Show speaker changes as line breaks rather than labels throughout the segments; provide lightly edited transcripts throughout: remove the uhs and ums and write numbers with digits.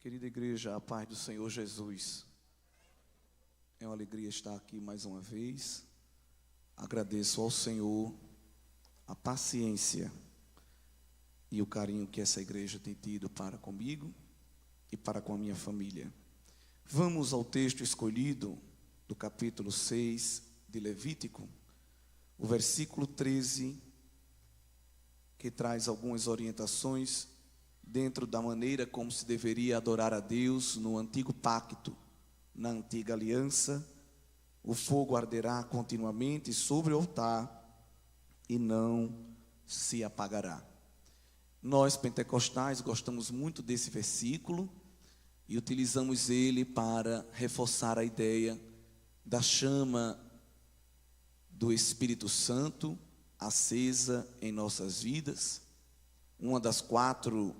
Querida igreja, a paz do Senhor Jesus. É uma alegria estar aqui mais uma vez. Agradeço ao Senhor a paciência e o carinho que essa igreja tem tido para comigo e para com a minha família. Vamos ao texto escolhido do capítulo 6 de Levítico, o versículo 13, que traz algumas orientações dentro da maneira como se deveria adorar a Deus no antigo pacto, na antiga aliança. O fogo arderá continuamente sobre o altar e não se apagará. Nós, pentecostais, gostamos muito desse versículo e utilizamos ele para reforçar a ideia da chama do Espírito Santo acesa em nossas vidas. Uma das 4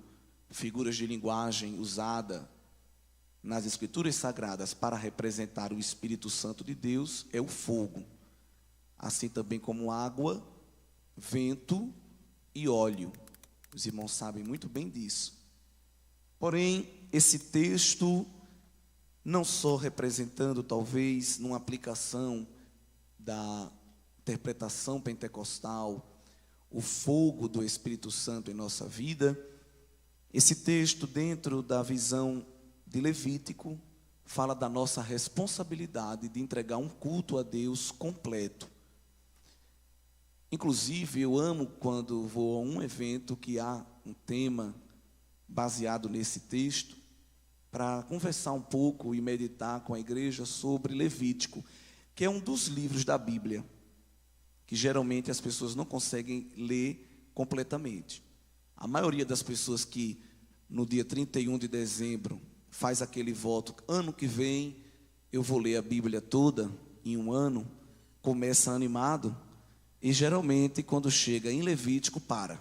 figuras de linguagem usada nas Escrituras Sagradas para representar o Espírito Santo de Deus é o fogo, assim também como água, vento e óleo. Os irmãos sabem muito bem disso. Porém, esse texto, não só representando talvez numa aplicação da interpretação pentecostal, o fogo do Espírito Santo em nossa vida, esse texto, dentro da visão de Levítico, fala da nossa responsabilidade de entregar um culto a Deus completo. Inclusive, eu amo quando vou a um evento que há um tema baseado nesse texto, para conversar um pouco e meditar com a igreja sobre Levítico, que é um dos livros da Bíblia, que geralmente as pessoas não conseguem ler completamente. A maioria das pessoas que no dia 31 de dezembro faz aquele voto, ano que vem eu vou ler a Bíblia toda em um ano, começa animado e geralmente quando chega em Levítico para.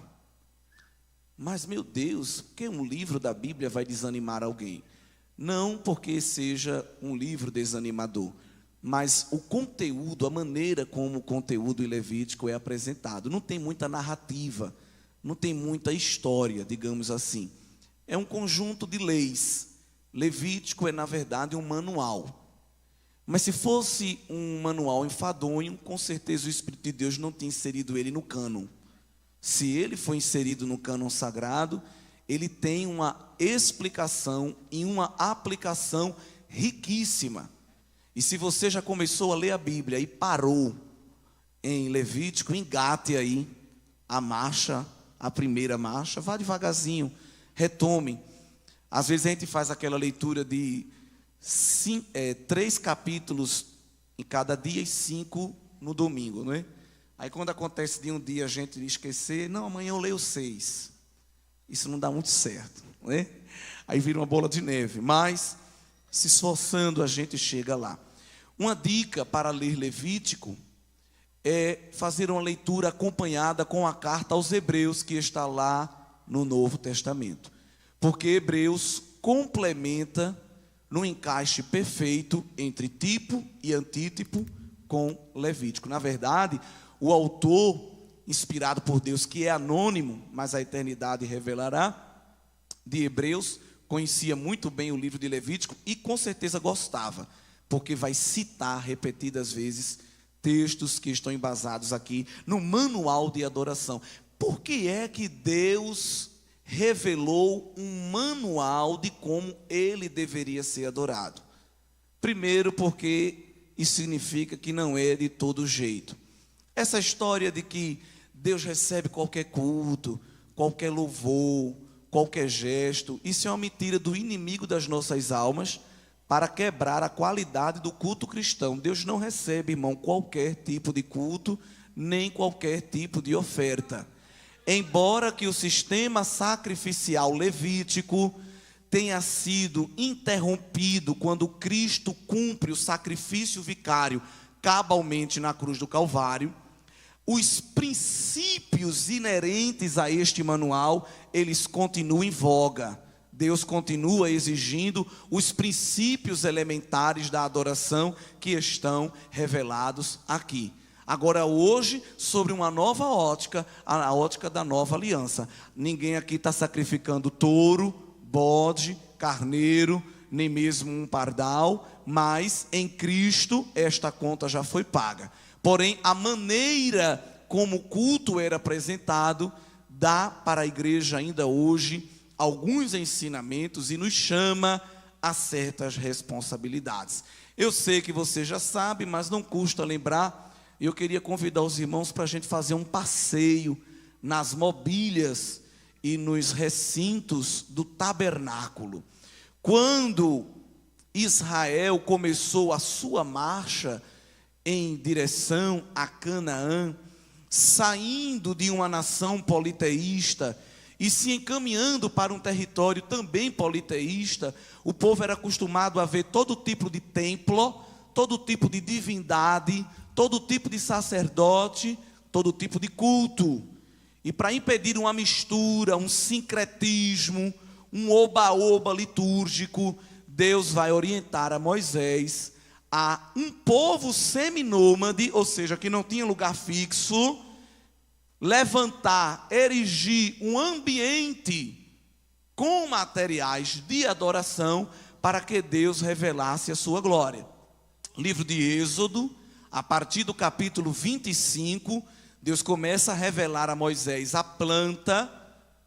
Mas meu Deus, que um livro da Bíblia vai desanimar alguém? Não porque seja um livro desanimador, mas o conteúdo, a maneira como o conteúdo em Levítico é apresentado. Não tem muita narrativa, não tem muita história, digamos assim. É um conjunto de leis. Levítico é, na verdade, um manual. Mas se fosse um manual enfadonho, com certeza o Espírito de Deus não tinha inserido ele no cânon. Se ele foi inserido no cânon sagrado, ele tem uma explicação e uma aplicação riquíssima. E se você já começou a ler a Bíblia e parou em Levítico, engate aí a marcha, a primeira marcha, vá devagarzinho, retome. Às vezes a gente faz aquela leitura de 3 capítulos em cada dia e 5 no domingo, não é? Aí quando acontece de um dia a gente esquecer, não, amanhã eu leio 6. Isso não dá muito certo, não é? Aí vira uma bola de neve, mas se esforçando a gente chega lá. Uma dica para ler Levítico é fazer uma leitura acompanhada com a carta aos Hebreus, que está lá no Novo Testamento. Porque Hebreus complementa no encaixe perfeito entre tipo e antítipo com Levítico. Na verdade, o autor, inspirado por Deus, que é anônimo, mas a eternidade revelará, de Hebreus, conhecia muito bem o livro de Levítico e com certeza gostava, porque vai citar repetidas vezes textos que estão embasados aqui no manual de adoração. Por que é que Deus revelou um manual de como ele deveria ser adorado? Primeiro, porque isso significa que não é de todo jeito. Essa história de que Deus recebe qualquer culto, qualquer louvor, qualquer gesto, isso é uma mentira do inimigo das nossas almas para quebrar a qualidade do culto cristão. Deus não recebe, irmão, qualquer tipo de culto, nem qualquer tipo de oferta. Embora que o sistema sacrificial levítico tenha sido interrompido quando Cristo cumpre o sacrifício vicário cabalmente na cruz do Calvário, os princípios inerentes a este manual, eles continuam em voga. Deus continua exigindo os princípios elementares da adoração que estão revelados aqui. Agora hoje, sobre uma nova ótica, a ótica da nova aliança. Ninguém aqui está sacrificando touro, bode, carneiro, nem mesmo um pardal, mas em Cristo esta conta já foi paga. Porém, a maneira como o culto era apresentado dá para a igreja ainda hoje alguns ensinamentos e nos chama a certas responsabilidades. Eu sei que você já sabe, mas não custa lembrar. Eu queria convidar os irmãos para a gente fazer um passeio nas mobílias e nos recintos do tabernáculo. Quando Israel começou a sua marcha em direção a Canaã, saindo de uma nação politeísta e se encaminhando para um território também politeísta, o povo era acostumado a ver todo tipo de templo, todo tipo de divindade, todo tipo de sacerdote, todo tipo de culto. E para impedir uma mistura, um sincretismo, um oba-oba litúrgico, Deus vai orientar a Moisés a um povo seminômade, ou seja, que não tinha lugar fixo, levantar, erigir um ambiente com materiais de adoração para que Deus revelasse a sua glória. Livro de Êxodo, a partir do capítulo 25, Deus começa a revelar a Moisés a planta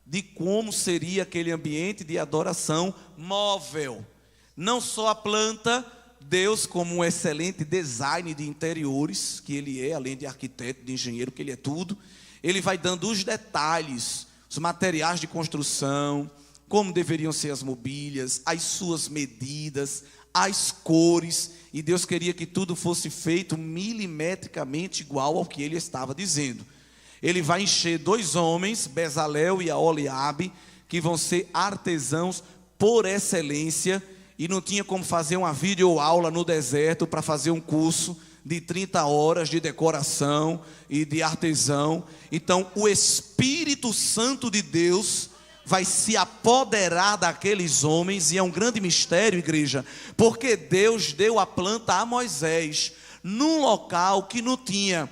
de como seria aquele ambiente de adoração móvel. Não só a planta, Deus, como um excelente design de interiores, que Ele é, além de arquiteto, de engenheiro, que Ele é tudo, Ele vai dando os detalhes, os materiais de construção, como deveriam ser as mobílias, as suas medidas, as cores, e Deus queria que tudo fosse feito milimetricamente igual ao que Ele estava dizendo. Ele vai encher 2 homens, Bezalel e Aholiabe, que vão ser artesãos por excelência, e não tinha como fazer uma videoaula no deserto para fazer um curso de 30 horas de decoração e de artesão. Então o Espírito Santo de Deus vai se apoderar daqueles homens, e é um grande mistério, igreja, porque Deus deu a planta a Moisés, num local que não tinha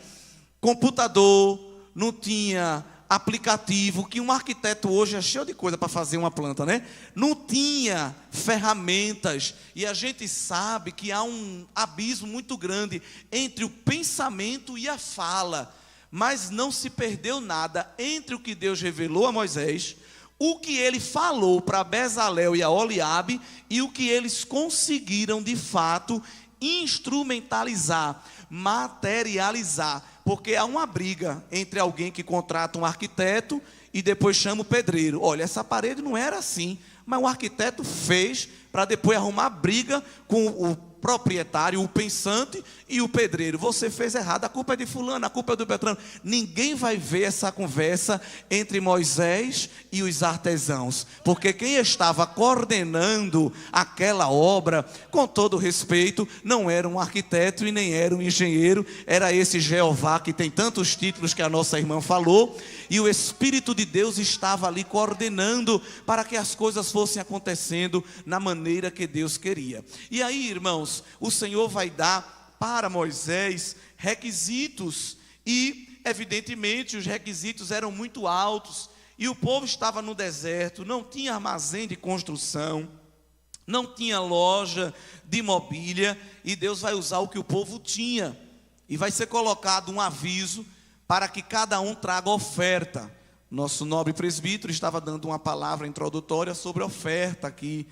computador, não tinha aplicativo, que um arquiteto hoje é cheio de coisa para fazer uma planta, né? Não tinha ferramentas, e a gente sabe que há um abismo muito grande entre o pensamento e a fala, mas não se perdeu nada entre o que Deus revelou a Moisés, o que ele falou para Bezalel e Aholiabe, e o que eles conseguiram de fato instrumentalizar, materializar, porque há uma briga entre alguém que contrata um arquiteto e depois chama o pedreiro. Olha, essa parede não era assim, mas o arquiteto fez para depois arrumar briga com o proprietário, o pensante e o pedreiro. Você fez errado, a culpa é de fulano, a culpa é do Beltrano. Ninguém vai ver essa conversa entre Moisés e os artesãos, porque quem estava coordenando aquela obra, com todo respeito, não era um arquiteto e nem era um engenheiro, era esse Jeová que tem tantos títulos que a nossa irmã falou, e o Espírito de Deus estava ali coordenando para que as coisas fossem acontecendo na maneira que Deus queria. E aí, irmãos, o Senhor vai dar para Moisés requisitos, e evidentemente os requisitos eram muito altos, e o povo estava no deserto, não tinha armazém de construção, não tinha loja de mobília, e Deus vai usar o que o povo tinha, e vai ser colocado um aviso para que cada um traga oferta. Nosso nobre presbítero estava dando uma palavra introdutória sobre oferta aqui,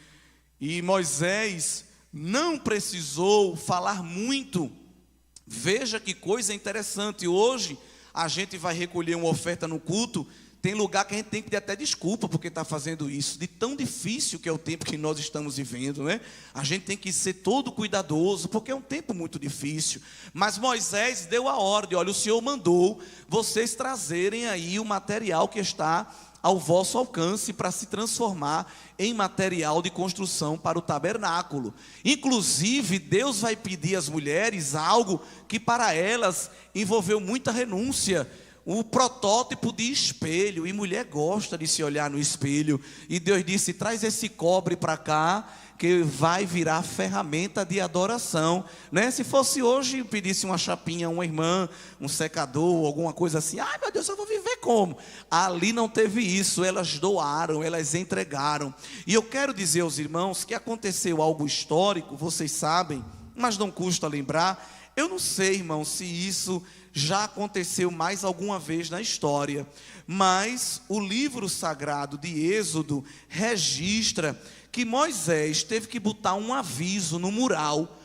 e Moisés não precisou falar muito. Veja que coisa interessante. Hoje a gente vai recolher uma oferta no culto, tem lugar que a gente tem que pedir até desculpa porque está fazendo isso, de tão difícil que é o tempo que nós estamos vivendo, né? A gente tem que ser todo cuidadoso, porque é um tempo muito difícil. Mas Moisés deu a ordem: olha, o Senhor mandou vocês trazerem aí o material que está ao vosso alcance para se transformar em material de construção para o tabernáculo. Inclusive, Deus vai pedir às mulheres algo que para elas envolveu muita renúncia. o protótipo de espelho, e mulher gosta de se olhar no espelho, e Deus disse: traz esse cobre para cá, que vai virar ferramenta de adoração, né? Se fosse hoje, pedisse uma chapinha a uma irmã, um secador, alguma coisa assim, ai meu Deus, eu vou viver como? Ali não teve isso, elas doaram, elas entregaram. E eu quero dizer aos irmãos que aconteceu algo histórico, vocês sabem, mas não custa lembrar. Eu não sei, irmão, se isso já aconteceu mais alguma vez na história, mas o livro sagrado de Êxodo registra que Moisés teve que botar um aviso no mural,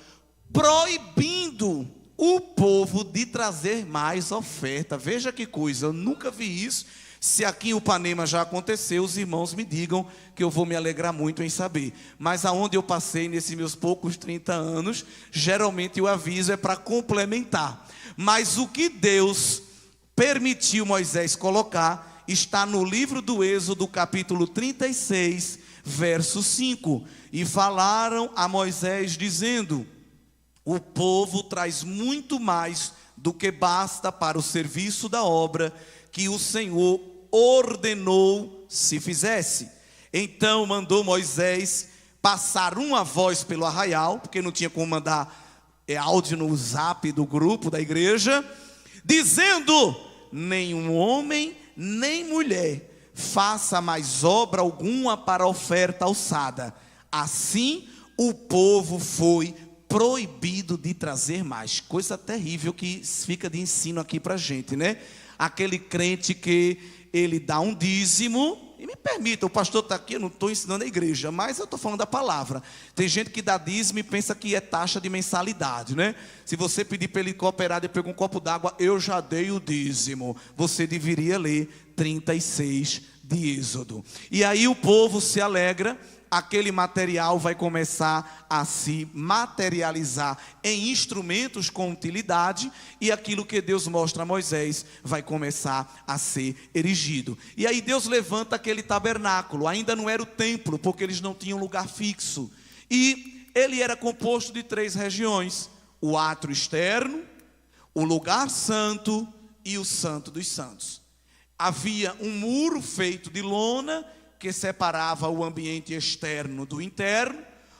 proibindo o povo de trazer mais oferta. Veja que coisa, eu nunca vi isso. Se aqui em Upanema já aconteceu, os irmãos me digam, que eu vou me alegrar muito em saber. Mas aonde eu passei nesses meus poucos 30 anos, geralmente o aviso é para complementar. Mas o que Deus permitiu Moisés colocar está no livro do Êxodo, capítulo 36, verso 5. E falaram a Moisés dizendo: o povo traz muito mais do que basta para o serviço da obra que o Senhor ordenou se fizesse. Então mandou Moisés passar uma voz pelo arraial, porque não tinha como mandar áudio no zap do grupo da igreja, dizendo: nenhum homem nem mulher faça mais obra alguma para oferta alçada. Assim o povo foi proibido de trazer mais. Coisa terrível que fica de ensino aqui para a gente, né? Aquele crente que ele dá um dízimo, e me permita, o pastor está aqui, eu não estou ensinando a igreja, mas eu estou falando da palavra. Tem gente que dá dízimo e pensa que é taxa de mensalidade, né? Se você pedir para ele cooperar e pegar um copo d'água, eu já dei o dízimo. Você deveria ler 36 de Êxodo. E aí o povo se alegra. Aquele material vai começar a se materializar em instrumentos com utilidade, e aquilo que Deus mostra a Moisés vai começar a ser erigido. E aí Deus levanta aquele tabernáculo, ainda não era o templo, porque eles não tinham lugar fixo, e ele era composto de 3 regiões: o átrio externo, o lugar santo e o santo dos santos. Havia um muro feito de lona que separava o ambiente externo do interno,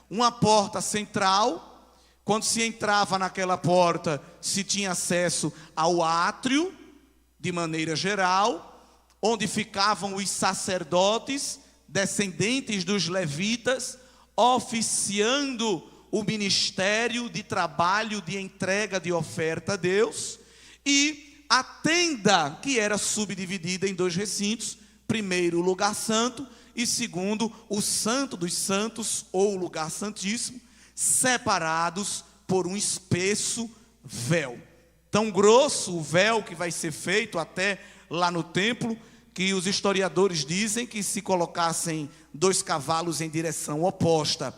uma porta central. Quando se entrava naquela porta, se tinha acesso ao átrio, de maneira geral, onde ficavam os sacerdotes, descendentes dos levitas, oficiando o ministério de trabalho, de entrega de oferta a Deus, e a tenda, que era subdividida em 2 recintos: primeiro, o lugar santo, e segundo, o santo dos santos, ou o lugar santíssimo, separados por um espesso véu. Tão grosso o véu que vai ser feito até lá no templo, que os historiadores dizem que se colocassem 2 cavalos em direção oposta,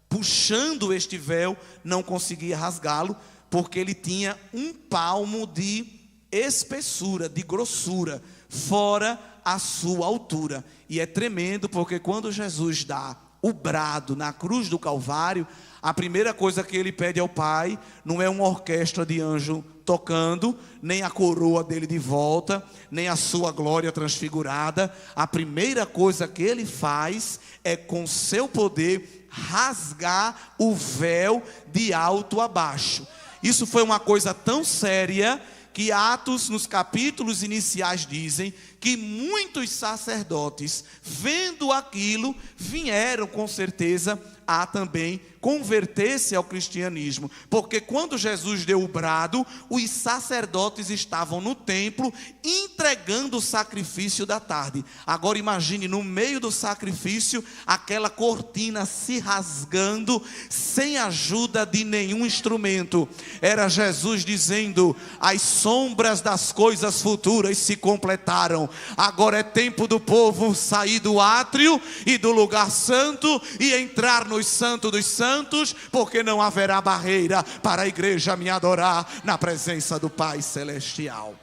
puxando este véu, não conseguia rasgá-lo, porque ele tinha 1 palmo de espessura, de grossura, fora a sua altura. E é tremendo, porque quando Jesus dá o brado na cruz do Calvário, a primeira coisa que ele pede ao Pai não é uma orquestra de anjo tocando, nem a coroa dele de volta, nem a sua glória transfigurada. A primeira coisa que ele faz é, com seu poder, rasgar o véu de alto a baixo. Isso foi uma coisa tão séria que Atos, nos capítulos iniciais, dizem que muitos sacerdotes, vendo aquilo, vieram com certeza a também converter-se ao cristianismo, porque quando Jesus deu o brado, os sacerdotes estavam no templo entregando o sacrifício da tarde. Agora imagine, no meio do sacrifício, aquela cortina se rasgando, sem ajuda de nenhum instrumento. Era Jesus dizendo: as sombras das coisas futuras se completaram. Agora é tempo do povo sair do átrio e do lugar santo e entrar no Santo dos Santos, porque não haverá barreira para a igreja me adorar na presença do Pai Celestial.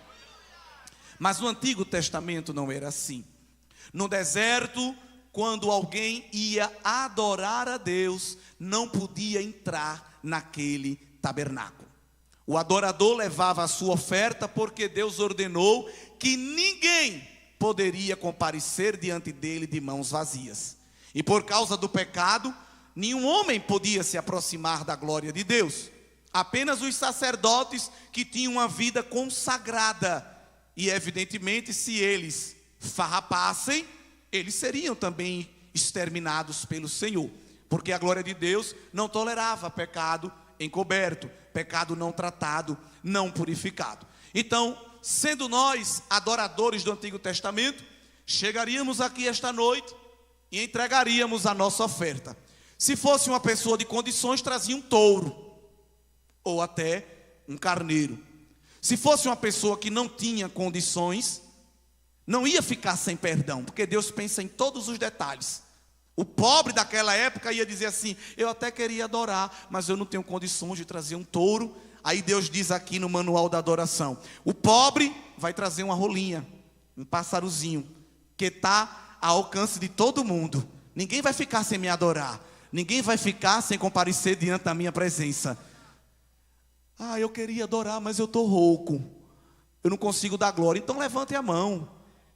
Mas no Antigo Testamento não era assim. No deserto, quando alguém ia adorar a Deus, não podia entrar naquele tabernáculo. O adorador levava a sua oferta porque Deus ordenou que ninguém poderia comparecer diante dele de mãos vazias. E por causa do pecado, nenhum homem podia se aproximar da glória de Deus. Apenas os sacerdotes que tinham uma vida consagrada. E evidentemente, se eles farrapassem, eles seriam também exterminados pelo Senhor. Porque a glória de Deus não tolerava pecado encoberto, pecado não tratado, não purificado. Então, sendo nós adoradores do Antigo Testamento, chegaríamos aqui esta noite e entregaríamos a nossa oferta. Se fosse uma pessoa de condições, trazia um touro ou até um carneiro. Se fosse uma pessoa que não tinha condições, não ia ficar sem perdão, porque Deus pensa em todos os detalhes. O pobre daquela época ia dizer assim: eu até queria adorar, mas eu não tenho condições de trazer um touro. Aí Deus diz aqui no manual da adoração: o pobre vai trazer uma rolinha, um pássarozinho, que está ao alcance de todo mundo. Ninguém vai ficar sem me adorar, ninguém vai ficar sem comparecer diante da minha presença. Ah, eu queria adorar, mas eu estou rouco, eu não consigo dar glória. Então levante a mão,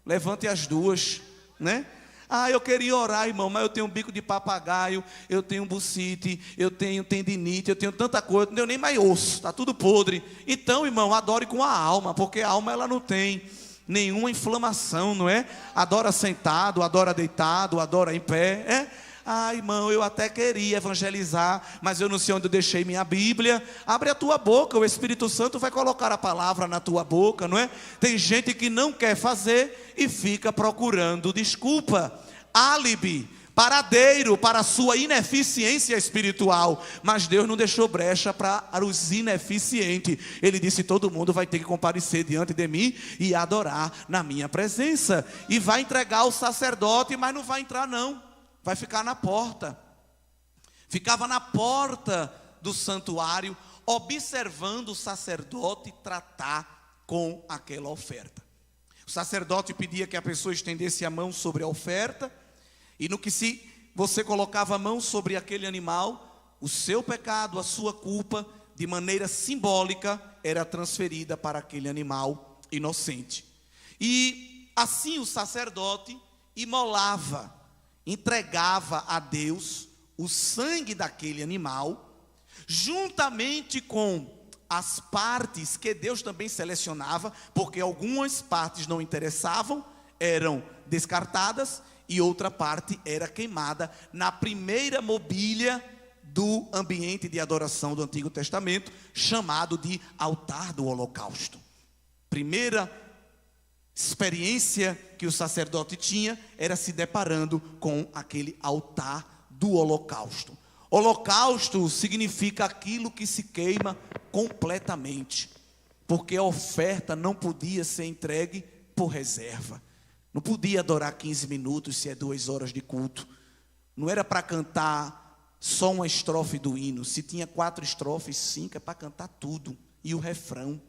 levante as duas, né? Ah, eu queria orar, irmão, mas eu tenho um bico de papagaio, eu tenho bucite, eu tenho tendinite, eu tenho tanta coisa, não tenho nem mais osso, está tudo podre. Então, irmão, adore com a alma, porque a alma ela não tem nenhuma inflamação, não é? Adora sentado, adora deitado, adora em pé, é? Ah, irmão, eu até queria evangelizar, mas eu não sei onde eu deixei minha Bíblia. Abre a tua boca, o Espírito Santo vai colocar a palavra na tua boca, não é? Tem gente que não quer fazer e fica procurando desculpa, álibi, paradeiro para a sua ineficiência espiritual. Mas Deus não deixou brecha para os ineficientes. Ele disse: todo mundo vai ter que comparecer diante de mim e adorar na minha presença. E vai entregar ao sacerdote, mas não vai entrar não. Vai ficar na porta. Ficava na porta do santuário, observando o sacerdote tratar com aquela oferta. O sacerdote pedia que a pessoa estendesse a mão sobre a oferta, e no que você colocava a mão sobre aquele animal, o seu pecado, a sua culpa, de maneira simbólica, era transferida para aquele animal inocente. E assim o sacerdote imolava, entregava a Deus o sangue daquele animal, juntamente com as partes que Deus também selecionava, porque algumas partes não interessavam, eram descartadas, e outra parte era queimada na primeira mobília do ambiente de adoração do Antigo Testamento, chamado de altar do holocausto. Primeira experiência que o sacerdote tinha era se deparando com aquele altar do holocausto. Holocausto significa aquilo que se queima completamente, porque a oferta não podia ser entregue por reserva. Não podia adorar 15 minutos se é 2 horas de culto. Não era para cantar só uma estrofe do hino. Se tinha 4 estrofes, 5 é para cantar tudo. E o refrão.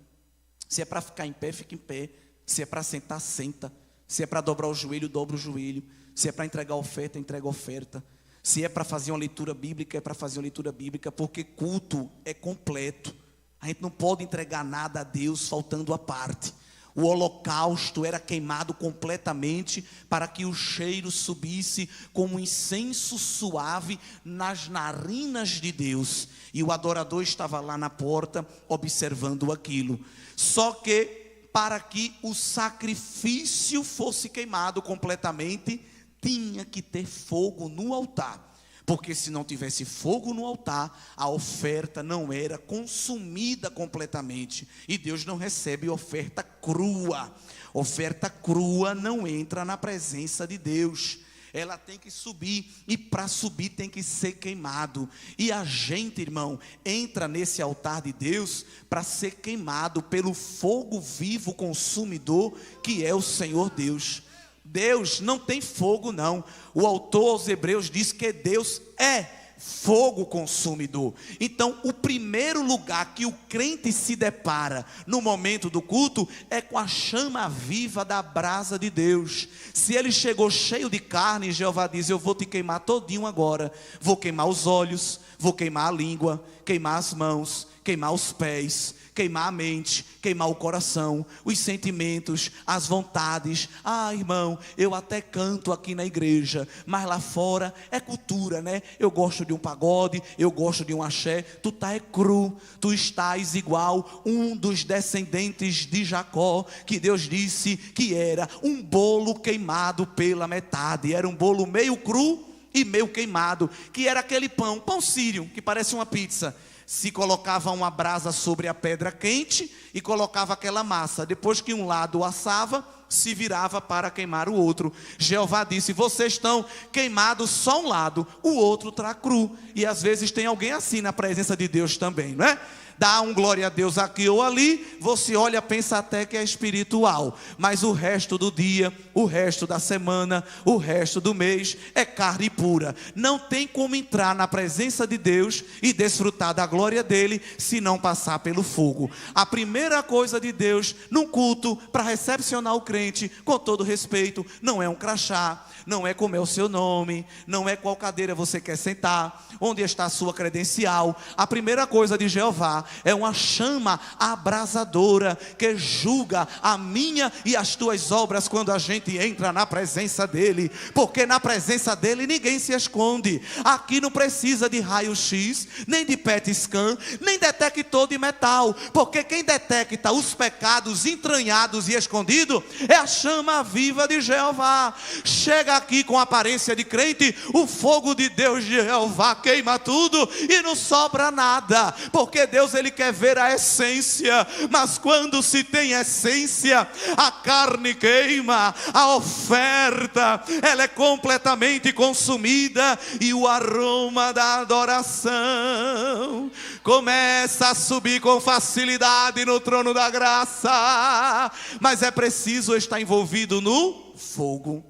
Se é para ficar em pé, fica em pé. Se é para sentar, senta. Se é para dobrar o joelho, dobra o joelho. Se é para entregar oferta, entrega oferta. Se é para fazer uma leitura bíblica, é para fazer uma leitura bíblica, porque culto é completo. A gente não pode entregar nada a Deus faltando a parte. O holocausto era queimado completamente para que o cheiro subisse como um incenso suave nas narinas de Deus. E o adorador estava lá na porta observando aquilo. Só que para que o sacrifício fosse queimado completamente, tinha que ter fogo no altar. Porque se não tivesse fogo no altar, a oferta não era consumida completamente. E Deus não recebe oferta crua. Oferta crua não entra na presença de Deus. Ela tem que subir, e para subir tem que ser queimado. E a gente, irmão, entra nesse altar de Deus para ser queimado pelo fogo vivo consumidor que é o Senhor Deus. Deus não tem fogo não. O autor aos Hebreus diz que Deus é fogo consumidor. Então o primeiro lugar que o crente se depara no momento do culto é com a chama viva da brasa de Deus. Se ele chegou cheio de carne, Jeová diz: eu vou te queimar todinho agora. Vou queimar os olhos, vou queimar a língua, queimar as mãos, queimar os pés, queimar a mente, queimar o coração, os sentimentos, as vontades. Ah, irmão, eu até canto aqui na igreja, mas lá fora é cultura, né? Eu gosto de um pagode, eu gosto de um axé. Tu tá é cru, tu estás igual um dos descendentes de Jacó, que Deus disse que era um bolo queimado pela metade. Era um bolo meio cru e meio queimado, que era aquele pão sírio, que parece uma pizza. Se colocava uma brasa sobre a pedra quente e colocava aquela massa. Depois que um lado assava, se virava para queimar o outro. Jeová disse: vocês estão queimados só um lado, o outro está cru. E às vezes tem alguém assim na presença de Deus também, não é? Dá um glória a Deus aqui ou ali, você olha, pensa até que é espiritual, mas o resto do dia, o resto da semana, o resto do mês é carne pura. Não tem como entrar na presença de Deus e desfrutar da glória dele se não passar pelo fogo. A primeira coisa de Deus num culto para recepcionar o crente, com todo respeito, não é um crachá, não é como é o seu nome, não é qual cadeira você quer sentar, onde está a sua credencial. A primeira coisa de Jeová é uma chama abrasadora que julga a minha e as tuas obras quando a gente entra na presença dele, porque na presença dele ninguém se esconde. Aqui não precisa de raio-x, nem de PET scan, nem detector de metal, porque quem detecta os pecados entranhados e escondidos é a chama viva de Jeová. Chega aqui com aparência de crente, o fogo de Deus de Jeová queima tudo e não sobra nada, porque Deus, ele quer ver a essência. Mas quando se tem essência, a carne queima, a oferta ela é completamente consumida e o aroma da adoração começa a subir com facilidade no trono da graça. Mas é preciso estar envolvido no fogo.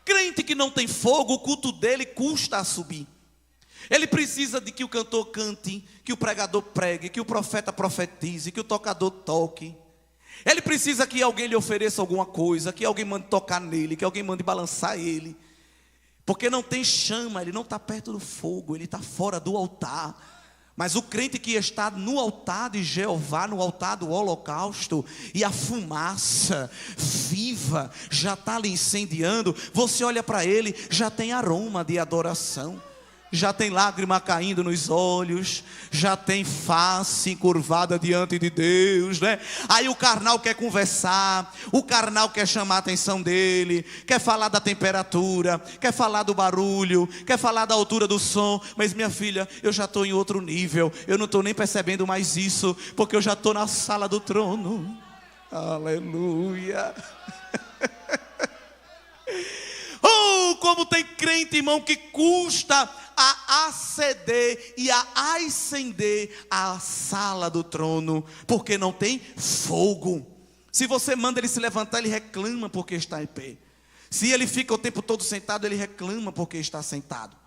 Crente que não tem fogo, o culto dele custa a subir. Ele precisa de que o cantor cante, que o pregador pregue, que o profeta profetize, que o tocador toque. Ele precisa que alguém lhe ofereça alguma coisa, que alguém mande tocar nele, que alguém mande balançar ele. Porque não tem chama, ele não está perto do fogo, ele está fora do altar. Mas o crente que está no altar de Jeová, no altar do holocausto, e a fumaça viva já está lhe incendiando, você olha para ele, já tem aroma de adoração. Já tem lágrima caindo nos olhos, já tem face encurvada diante de Deus, né? Aí o carnal quer conversar, o carnal quer chamar a atenção dele, quer falar da temperatura, quer falar do barulho, quer falar da altura do som. Mas minha filha, eu já estou em outro nível, eu não estou nem percebendo mais isso, porque eu já estou na sala do trono. Aleluia. Oh, como tem crente, irmão, que custa a aceder e a ascender à sala do trono, porque não tem fogo. Se você manda ele se levantar, ele reclama porque está em pé. Se ele fica o tempo todo sentado, ele reclama porque está sentado.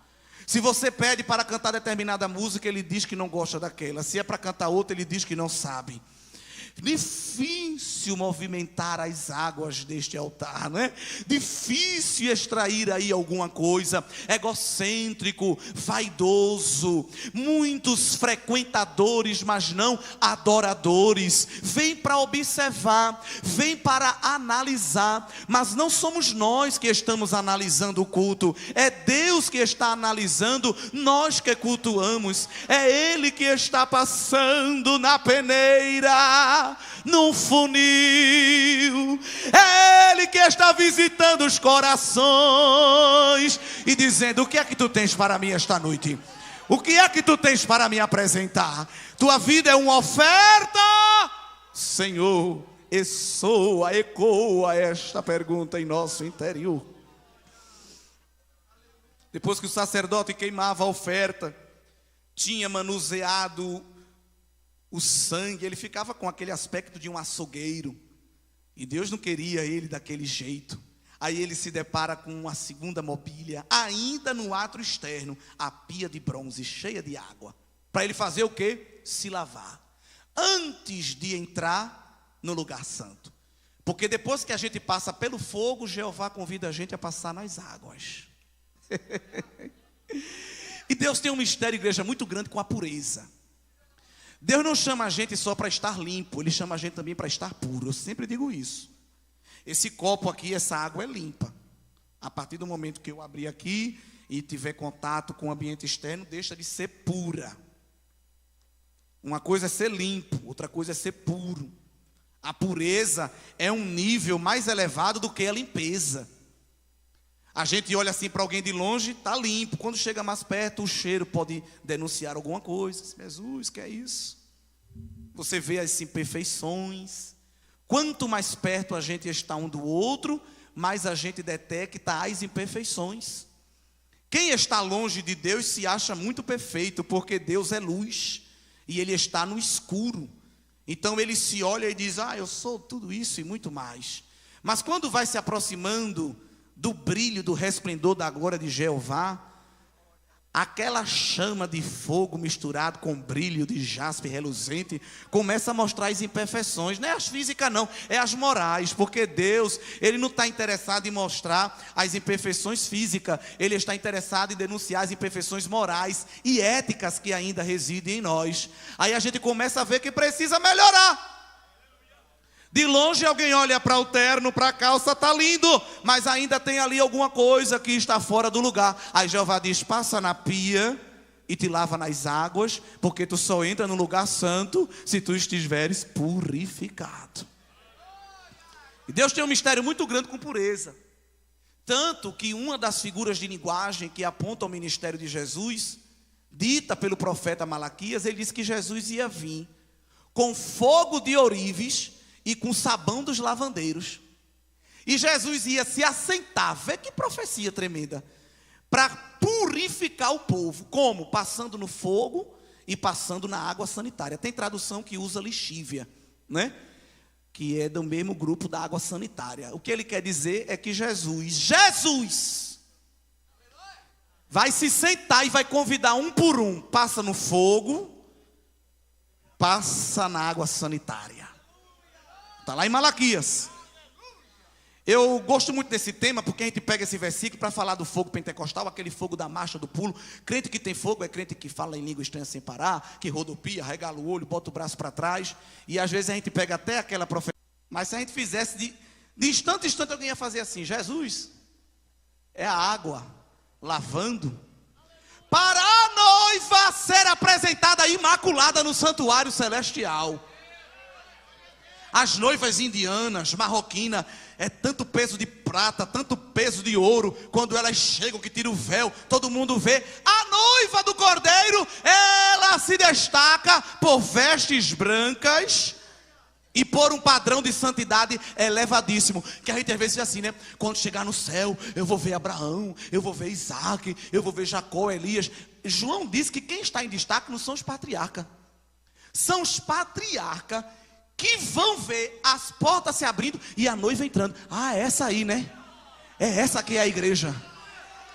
Se você pede para cantar determinada música, ele diz que não gosta daquela. Se é para cantar outra, ele diz que não sabe. Difícil movimentar as águas deste altar, não é? Difícil extrair aí alguma coisa. Egocêntrico, vaidoso, muitos frequentadores, mas não adoradores. Vem para observar, vem para analisar, mas não somos nós que estamos analisando o culto, é Deus que está analisando, nós que cultuamos. É Ele que está passando na peneira, num funil. É Ele que está visitando os corações e dizendo: o que é que tu tens para mim esta noite? O que é que tu tens para me apresentar? Tua vida é uma oferta, Senhor? Ecoa esta pergunta em nosso interior. Depois que o sacerdote queimava a oferta, tinha manuseado o sangue, ele ficava com aquele aspecto de um açougueiro, e Deus não queria ele daquele jeito. Aí ele se depara com uma segunda mobília, ainda no átrio externo, a pia de bronze cheia de água, para ele fazer o quê? Se lavar, antes de entrar no lugar santo. Porque depois que a gente passa pelo fogo, Jeová convida a gente a passar nas águas. E Deus tem um mistério, igreja, muito grande com a pureza. Deus não chama a gente só para estar limpo, Ele chama a gente também para estar puro. Eu sempre digo isso. Esse copo aqui, essa água é limpa. A partir do momento que eu abrir aqui e tiver contato com o ambiente externo, deixa de ser pura. Uma coisa é ser limpo, outra coisa é ser puro. A pureza é um nível mais elevado do que a limpeza. A gente olha assim para alguém de longe, está limpo. Quando chega mais perto, o cheiro pode denunciar alguma coisa. Jesus, que é isso? Você vê as imperfeições. Quanto mais perto a gente está um do outro, mais a gente detecta as imperfeições. Quem está longe de Deus se acha muito perfeito, porque Deus é luz e Ele está no escuro. Então ele se olha e diz, eu sou tudo isso e muito mais. Mas quando vai se aproximando do brilho, do resplendor da glória de Jeová, aquela chama de fogo misturado com brilho de jaspe reluzente começa a mostrar as imperfeições. Não é as físicas não, é as morais. Porque Deus, Ele não está interessado em mostrar as imperfeições físicas. Ele está interessado em denunciar as imperfeições morais e éticas que ainda residem em nós. Aí a gente começa a ver que precisa melhorar. De longe alguém olha para o terno, para a calça, está lindo, mas ainda tem ali alguma coisa que está fora do lugar. Aí Jeová diz, passa na pia e te lava nas águas, porque tu só entra no lugar santo se tu estiveres purificado. E Deus tem um mistério muito grande com pureza. Tanto que uma das figuras de linguagem que aponta ao ministério de Jesus, dita pelo profeta Malaquias, ele disse que Jesus ia vir com fogo de ourives e com sabão dos lavandeiros. E Jesus ia se assentar, vê que profecia tremenda, para purificar o povo. Como? Passando no fogo e passando na água sanitária. Tem tradução que usa lixívia, né? Que é do mesmo grupo da água sanitária. O que ele quer dizer é que Jesus vai se sentar e vai convidar um por um. Passa no fogo, passa na água sanitária. Está lá em Malaquias. Eu gosto muito desse tema, porque a gente pega esse versículo para falar do fogo pentecostal, aquele fogo da marcha, do pulo. Crente que tem fogo é crente que fala em língua estranha sem parar, que rodopia, regala o olho, bota o braço para trás. E às vezes a gente pega até aquela profecia. Mas se a gente fizesse de instante em instante, alguém ia fazer assim: Jesus é a água lavando para a noiva ser apresentada imaculada no santuário celestial. As noivas indianas, marroquinas, é tanto peso de prata, tanto peso de ouro. Quando elas chegam, que tira o véu, todo mundo vê. A noiva do Cordeiro, ela se destaca por vestes brancas e por um padrão de santidade elevadíssimo. Que a gente às vezes diz assim, né? Quando chegar no céu, eu vou ver Abraão, eu vou ver Isaac, eu vou ver Jacó, Elias. João diz que quem está em destaque não são os patriarcas. São os patriarcas que vão ver as portas se abrindo e a noiva entrando. É essa aí, né? É essa que é a igreja.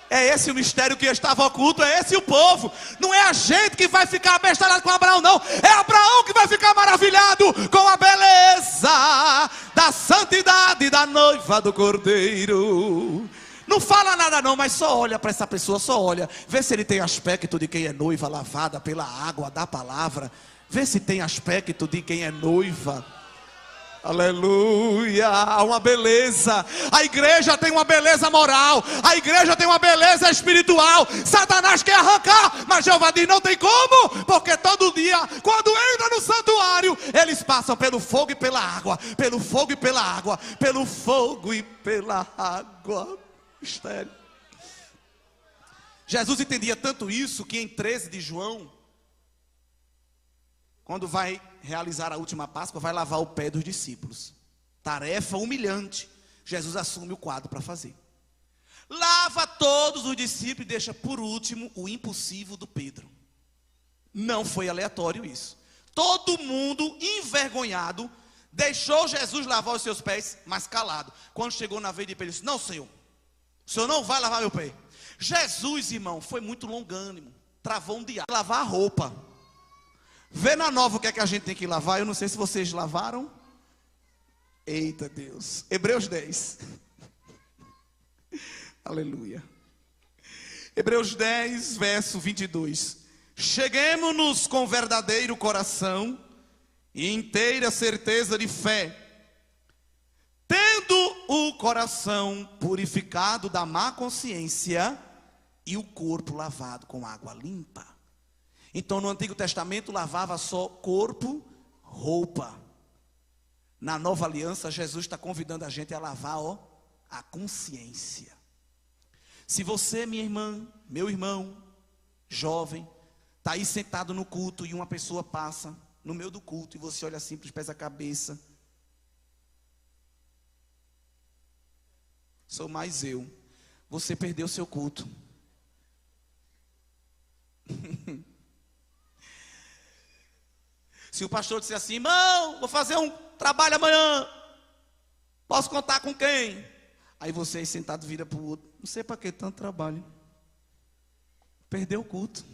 É esse o mistério que estava oculto, é esse o povo. Não é a gente que vai ficar abestalhado com Abraão, não. É Abraão que vai ficar maravilhado com a beleza da santidade da noiva do Cordeiro. Não fala nada não, mas só olha para essa pessoa, só olha. Vê se ele tem aspecto de quem é noiva lavada pela água da palavra. Vê se tem aspecto de quem é noiva. Aleluia, há uma beleza. A igreja tem uma beleza moral, a igreja tem uma beleza espiritual. Satanás quer arrancar, mas Jeová diz, não tem como. Porque todo dia, quando entra no santuário, eles passam pelo fogo e pela água. Pelo fogo e pela água. Pelo fogo e pela água. Mistério. Jesus entendia tanto isso que em 13 de João, quando vai realizar a última Páscoa, vai lavar o pé dos discípulos. Tarefa humilhante. Jesus assume o quadro para fazer. Lava todos os discípulos e deixa por último o impossível do Pedro. Não foi aleatório isso. Todo mundo envergonhado deixou Jesus lavar os seus pés, mas calado. Quando chegou na vez de Pedro, ele disse, não, Senhor, o Senhor não vai lavar meu pé. Jesus, irmão, foi muito longânimo. Travou um diálogo. Lavar a roupa. Vê na nova o que é que a gente tem que lavar. Eu não sei se vocês lavaram. Eita Deus. Hebreus 10. Aleluia. Hebreus 10, verso 22. cheguemo-nos com verdadeiro coração e inteira certeza de fé, tendo o coração purificado da má consciência e o corpo lavado com água limpa. Então no Antigo Testamento lavava só corpo, roupa. Na Nova Aliança, Jesus está convidando a gente a lavar, a consciência. Se você, minha irmã, meu irmão, jovem, está aí sentado no culto e uma pessoa passa no meio do culto e você olha assim para os pés da cabeça. Sou mais eu. Você perdeu o seu culto. Se o pastor disser assim, irmão, vou fazer um trabalho amanhã, posso contar com quem? Aí você aí sentado vira para o outro, não sei para que tanto trabalho. Perdeu o culto.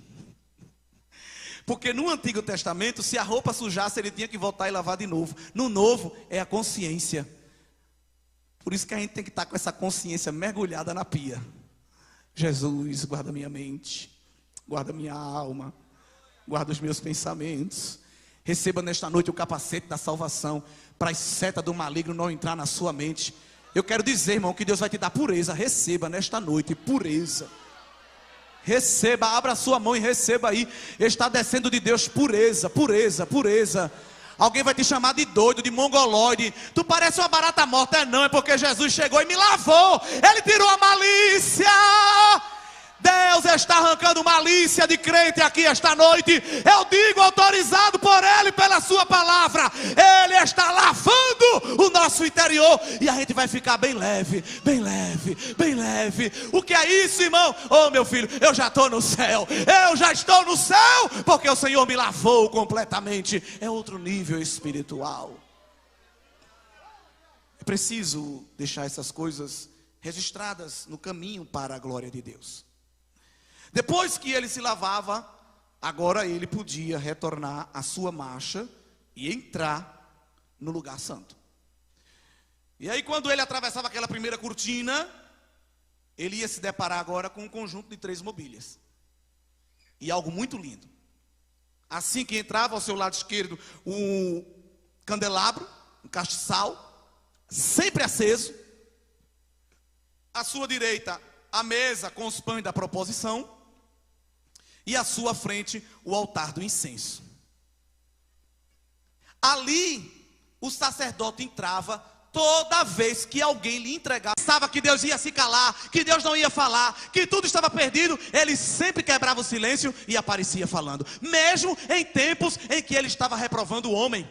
Porque no Antigo Testamento, se a roupa sujasse, ele tinha que voltar e lavar de novo. No Novo, é a consciência. Por isso que a gente tem que estar com essa consciência mergulhada na pia. Jesus, guarda minha mente, guarda minha alma, guarda os meus pensamentos. Receba nesta noite o capacete da salvação, para as setas do maligno não entrar na sua mente. Eu quero dizer, irmão, que Deus vai te dar pureza. Receba nesta noite pureza. Receba, abra a sua mão e receba aí. Está descendo de Deus pureza, pureza, pureza. Alguém vai te chamar de doido, de mongoloide. Tu parece uma barata morta. Não, é porque Jesus chegou e me lavou. Ele tirou a malícia. Deus está arrancando malícia de crente aqui esta noite. Eu digo autorizado por Ele, pela sua palavra. Ele está lavando o nosso interior. E a gente vai ficar bem leve, bem leve, bem leve. O que é isso, irmão? Oh, meu filho, eu já estou no céu. Eu já estou no céu, porque o Senhor me lavou completamente. É outro nível espiritual. É preciso deixar essas coisas registradas no caminho para a glória de Deus. Depois que ele se lavava, agora ele podia retornar à sua marcha e entrar no lugar santo. E aí quando ele atravessava aquela primeira cortina, ele ia se deparar agora com um conjunto de 3 mobílias. E algo muito lindo. Assim que entrava ao seu lado esquerdo um candelabro, um castiçal, sempre aceso. À sua direita a mesa com os pães da proposição. E à sua frente o altar do incenso. Ali o sacerdote entrava toda vez que alguém lhe entregava. Pensava que Deus ia se calar, que Deus não ia falar, que tudo estava perdido. Ele sempre quebrava o silêncio e aparecia falando. Mesmo em tempos em que ele estava reprovando o homem.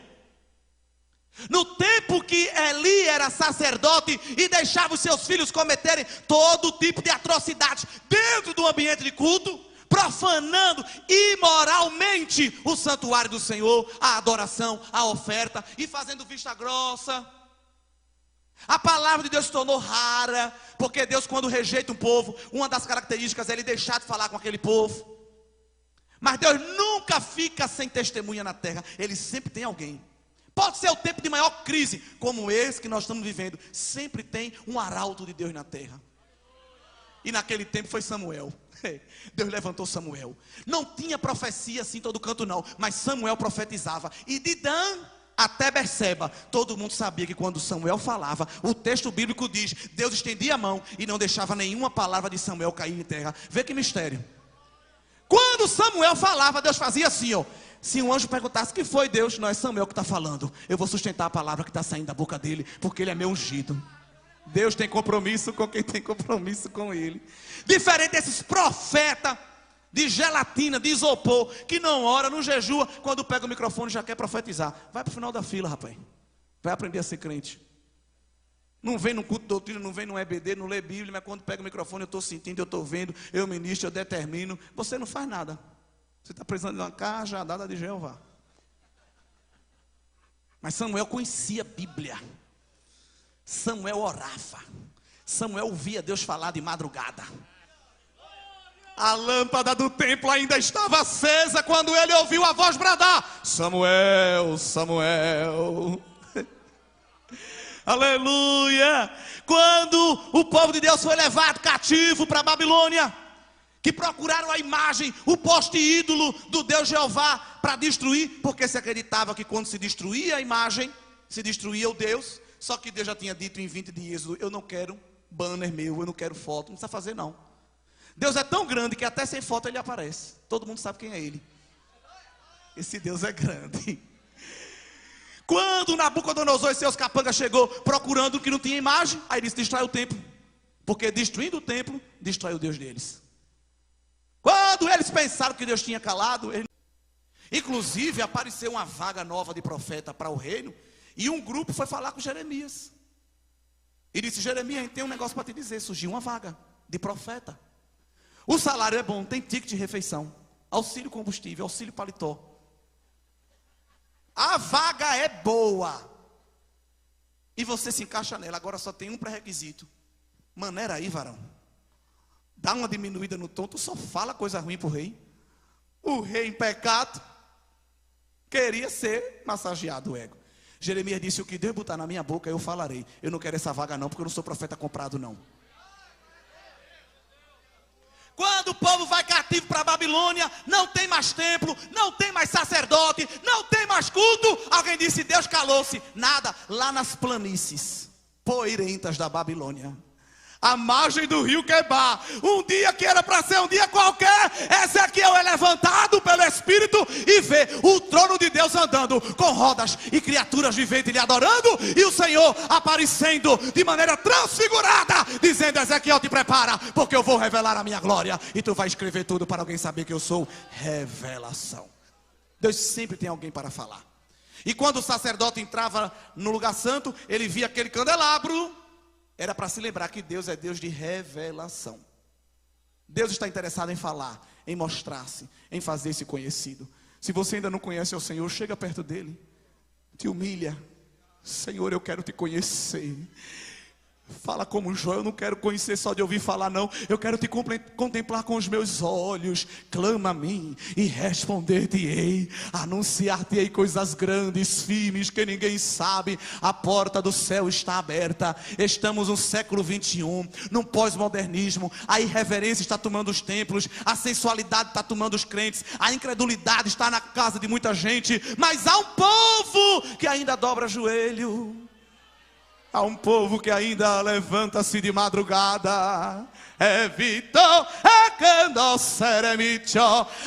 No tempo que Eli era sacerdote e deixava os seus filhos cometerem todo tipo de atrocidades dentro do ambiente de culto, profanando imoralmente o santuário do Senhor, a adoração, a oferta, e fazendo vista grossa. A palavra de Deus se tornou rara, porque Deus, quando rejeita um povo, uma das características é ele deixar de falar com aquele povo. Mas Deus nunca fica sem testemunha na terra, ele sempre tem alguém. Pode ser o tempo de maior crise, como esse que nós estamos vivendo, sempre tem um arauto de Deus na terra. E naquele tempo foi Samuel. Deus levantou Samuel. Não tinha profecia assim em todo canto não, mas Samuel profetizava. E de Dan até Berseba, todo mundo sabia que quando Samuel falava, o texto bíblico diz, Deus estendia a mão e não deixava nenhuma palavra de Samuel cair em terra. Vê que mistério. Quando Samuel falava, Deus fazia assim, ó. Se um anjo perguntasse, que foi Deus? Não, é Samuel que está falando. Eu vou sustentar a palavra que está saindo da boca dele, porque ele é meu ungido. Deus tem compromisso com quem tem compromisso com ele. Diferente desses profetas de gelatina, de isopor, que não ora, não jejua, quando pega o microfone já quer profetizar. Vai para o final da fila, rapaz. Vai aprender a ser crente. Não vem no culto de doutrina, não vem no EBD, não lê Bíblia, mas quando pega o microfone eu estou sentindo, eu estou vendo, eu ministro, eu determino. Você não faz nada. Você está precisando de uma cajadada de Jeová. Mas Samuel conhecia a Bíblia. Samuel orava. Samuel ouvia Deus falar de madrugada. A lâmpada do templo ainda estava acesa quando ele ouviu a voz bradar: Samuel, Samuel. Aleluia. Quando o povo de Deus foi levado cativo para a Babilônia, que procuraram a imagem, o poste ídolo do Deus Jeová para destruir, porque se acreditava que quando se destruía a imagem, se destruía o Deus. Só que Deus já tinha dito em 20 de Êxodo: eu não quero banner meu, eu não quero foto, não precisa fazer não. Deus é tão grande que até sem foto ele aparece. Todo mundo sabe quem é ele. Esse Deus é grande. Quando Nabucodonosor e seus capangas chegou procurando o que não tinha imagem, aí disse: destrói o templo, porque destruindo o templo, destrói o Deus deles. Quando eles pensaram que Deus tinha calado, inclusive apareceu uma vaga nova de profeta para o reino, e um grupo foi falar com Jeremias, e disse: Jeremias, a gente tem um negócio para te dizer. Surgiu uma vaga de profeta, o salário é bom, tem ticket de refeição, auxílio combustível, auxílio paletó, a vaga é boa, e você se encaixa nela. Agora só tem um pré-requisito: maneira aí, varão, dá uma diminuída no tom, tu só fala coisa ruim para o rei. O rei em pecado queria ser massageado o ego. Jeremias disse: o que Deus botar na minha boca eu falarei. Eu não quero essa vaga não, porque eu não sou profeta comprado não. Quando o povo vai cativo para a Babilônia, não tem mais templo, não tem mais sacerdote, não tem mais culto. Alguém disse: Deus calou-se. Nada, lá nas planícies poeirentas da Babilônia, à margem do rio Quebar, um dia que era para ser um dia qualquer, Ezequiel é levantado pelo Espírito e vê o trono de Deus andando com rodas e criaturas viventes lhe adorando, e o Senhor aparecendo de maneira transfigurada, dizendo: Ezequiel, te prepara, porque eu vou revelar a minha glória, e tu vai escrever tudo para alguém saber que eu sou revelação. Deus sempre tem alguém para falar. E quando o sacerdote entrava no lugar santo, ele via aquele candelabro. Era para se lembrar que Deus é Deus de revelação. Deus está interessado em falar, em mostrar-se, em fazer-se conhecido. Se você ainda não conhece o Senhor, chega perto dele, te humilha: Senhor, eu quero te conhecer. Fala como Jó: eu não quero conhecer só de ouvir falar não, eu quero te contemplar com os meus olhos. Clama a mim e responder-te-ei, anunciar-te-ei coisas grandes, firmes, que ninguém sabe. A porta do céu está aberta. Estamos no século 21, no pós-modernismo. A irreverência está tomando os templos, a sensualidade está tomando os crentes, a incredulidade está na casa de muita gente, mas há um povo que ainda dobra joelho. Há um povo que ainda levanta-se de madrugada. Evitou,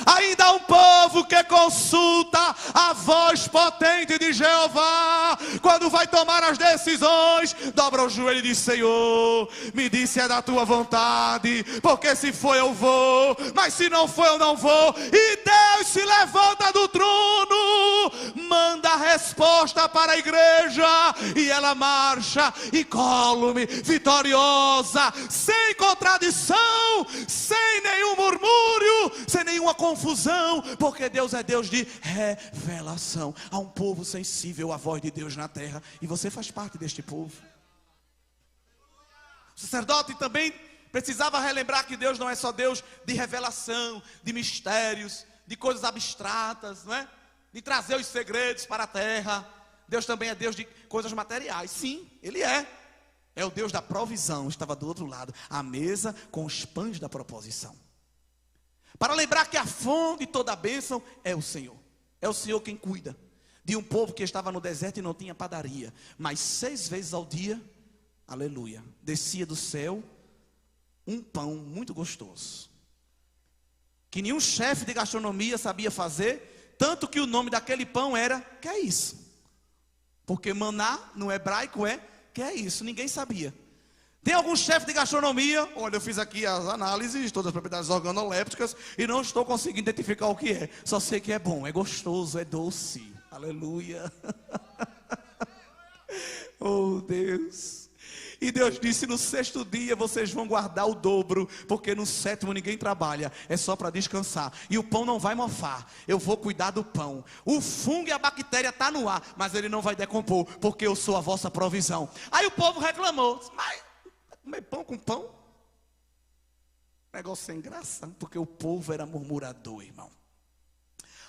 ainda há um povo que consulta a voz potente de Jeová. Quando vai tomar as decisões, dobra o joelho e diz: Senhor, me disse é da tua vontade, porque se for eu vou, mas se não for eu não vou. E Deus se levanta do trono, manda a resposta para a igreja, e ela marcha incólume, vitoriosa, sem contradição, sem nenhum murmúrio, sem nenhuma confusão, porque Deus é Deus de revelação. Há um povo sensível à voz de Deus na terra, e você faz parte deste povo. O sacerdote também precisava relembrar que Deus não é só Deus de revelação, de mistérios, de coisas abstratas, não é? De trazer os segredos para a terra. Deus também é Deus de coisas materiais. Sim, Ele é. É o Deus da provisão. Estava do outro lado, a mesa com os pães da proposição. Para lembrar que a fonte de toda a bênção é o Senhor. É o Senhor quem cuida de um povo que estava no deserto e não tinha padaria, mas 6 vezes ao dia, aleluia, descia do céu um pão muito gostoso, que nenhum chefe de gastronomia sabia fazer, tanto que o nome daquele pão era: que é isso? Porque maná no hebraico é: que é isso? Ninguém sabia. Tem algum chefe de gastronomia? Olha, eu fiz aqui as análises de todas as propriedades organolépticas e não estou conseguindo identificar o que é. Só sei que é bom, é gostoso, é doce. Aleluia. Oh Deus. E Deus disse: no 6º dia vocês vão guardar o dobro, porque no 7º ninguém trabalha, é só para descansar. E o pão não vai mofar, eu vou cuidar do pão. O fungo e a bactéria está no ar, mas ele não vai decompor, porque eu sou a vossa provisão. Aí o povo reclamou: mas comer pão com pão? Negócio sem graça, porque o povo era murmurador, irmão.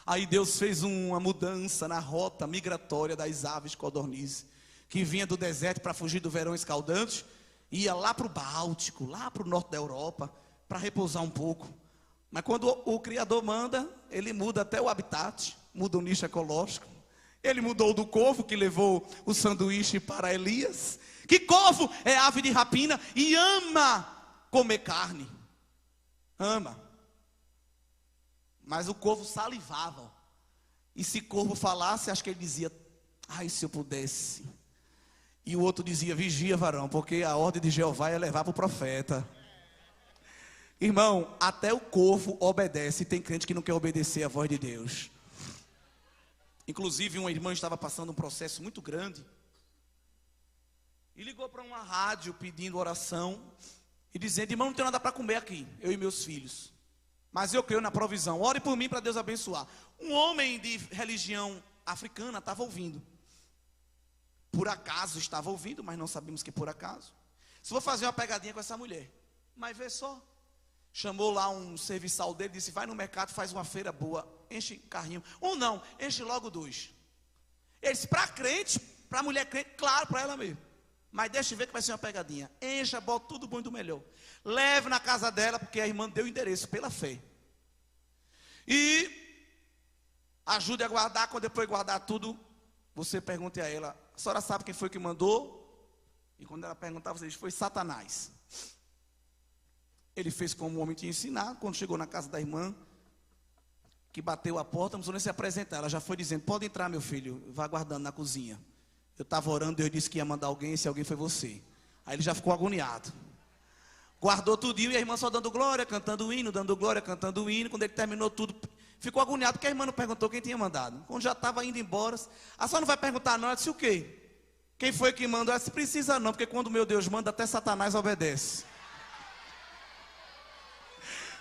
Aí Deus fez uma mudança na rota migratória das aves codornizes, que vinha do deserto para fugir do verão escaldante, ia lá para o Báltico, lá para o norte da Europa, para repousar um pouco. Mas quando o Criador manda, ele muda até o habitat, muda o nicho ecológico. Ele mudou do corvo que levou o sanduíche para Elias. Que corvo é ave de rapina e ama comer carne. Ama. Mas o corvo salivava. E se corvo falasse, acho que ele dizia: ai, se eu pudesse. E o outro dizia: vigia, varão, porque a ordem de Jeová é levar para o profeta. Irmão, até o corvo obedece. Tem crente que não quer obedecer a voz de Deus. Inclusive, uma irmã estava passando um processo muito grande e ligou para uma rádio pedindo oração e dizendo: irmão, não tenho nada para comer aqui, eu e meus filhos, mas eu creio na provisão, ore por mim para Deus abençoar. Um homem de religião africana estava ouvindo. Por acaso estava ouvindo, mas não sabemos que por acaso. Se vou fazer uma pegadinha com essa mulher, mas vê só. Chamou lá um serviçal dele, disse: vai no mercado, faz uma feira boa, enche carrinho. Um não, enche logo 2. Ele disse: para crente, para mulher crente, claro, para ela mesmo. Mas deixa eu ver que vai ser uma pegadinha. Encha, bota tudo bom e do melhor. Leve na casa dela, porque a irmã deu o endereço pela fé. E ajude a guardar. Quando depois guardar tudo, você pergunte a ela: a senhora sabe quem foi que mandou? E quando ela perguntar, você diz: foi Satanás. Ele fez como o homem tinha ensinado. Quando chegou na casa da irmã, que bateu a porta, não precisou nem se apresentar, ela já foi dizendo: pode entrar, meu filho, vá aguardando na cozinha. Eu estava orando, Deus disse que ia mandar alguém, esse alguém foi você. Aí ele já ficou agoniado. Guardou tudinho e a irmã só dando glória, cantando o hino, dando glória, cantando o hino. Quando ele terminou tudo, ficou agoniado, porque a irmã não perguntou quem tinha mandado. Quando já estava indo embora, a senhora não vai perguntar não? Ela disse: o quê? Quem foi que mandou? Ela disse: precisa não, porque quando meu Deus manda, até Satanás obedece.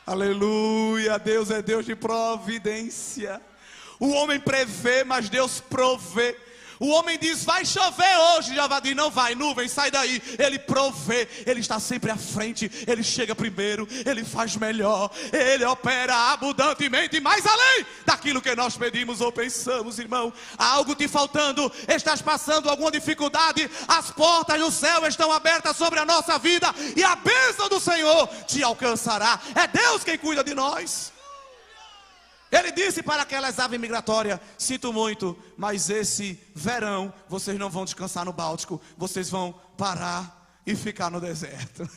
Aleluia, Deus é Deus de providência. O homem prevê, mas Deus provê. O homem diz: vai chover hoje, Jeová diz: não vai, nuvem, sai daí. Ele provê, ele está sempre à frente, ele chega primeiro, ele faz melhor, ele opera abundantemente, mais além daquilo que nós pedimos ou pensamos. Irmão, há algo te faltando, estás passando alguma dificuldade, as portas do céu estão abertas sobre a nossa vida, e a bênção do Senhor te alcançará. É Deus quem cuida de nós. Ele disse para aquelas aves migratórias: sinto muito, mas esse verão vocês não vão descansar no Báltico, vocês vão parar e ficar no deserto.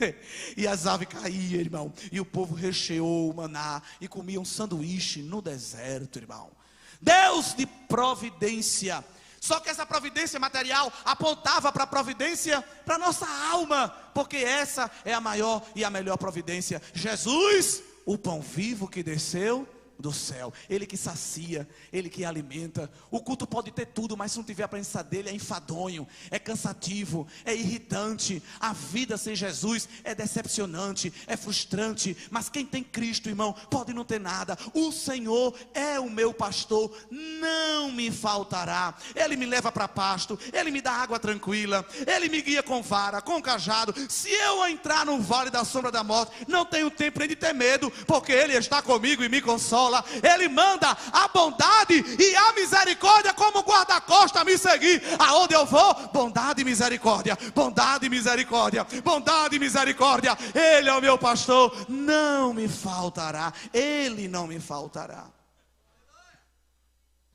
E as aves caíam, irmão, e o povo recheou o maná e comia um sanduíche no deserto, irmão. Deus de providência. Só que essa providência material apontava para a providência para a nossa alma, porque essa é a maior e a melhor providência. Jesus, o pão vivo que desceu do céu, ele que sacia, ele que alimenta. O culto pode ter tudo, mas se não tiver a presença dele, é enfadonho, é cansativo, é irritante. A vida sem Jesus é decepcionante, é frustrante. Mas quem tem Cristo, irmão, pode não ter nada. O Senhor é o meu pastor, não me faltará. Ele me leva para pasto, ele me dá água tranquila, ele me guia com vara, com cajado. Se eu entrar no vale da sombra da morte, não tenho tempo nem de ter medo, porque ele está comigo e me consola. Ele manda a bondade e a misericórdia como guarda-costa me seguir. Aonde eu vou, bondade e misericórdia, bondade e misericórdia, bondade e misericórdia. Ele é o meu pastor, não me faltará, ele não me faltará.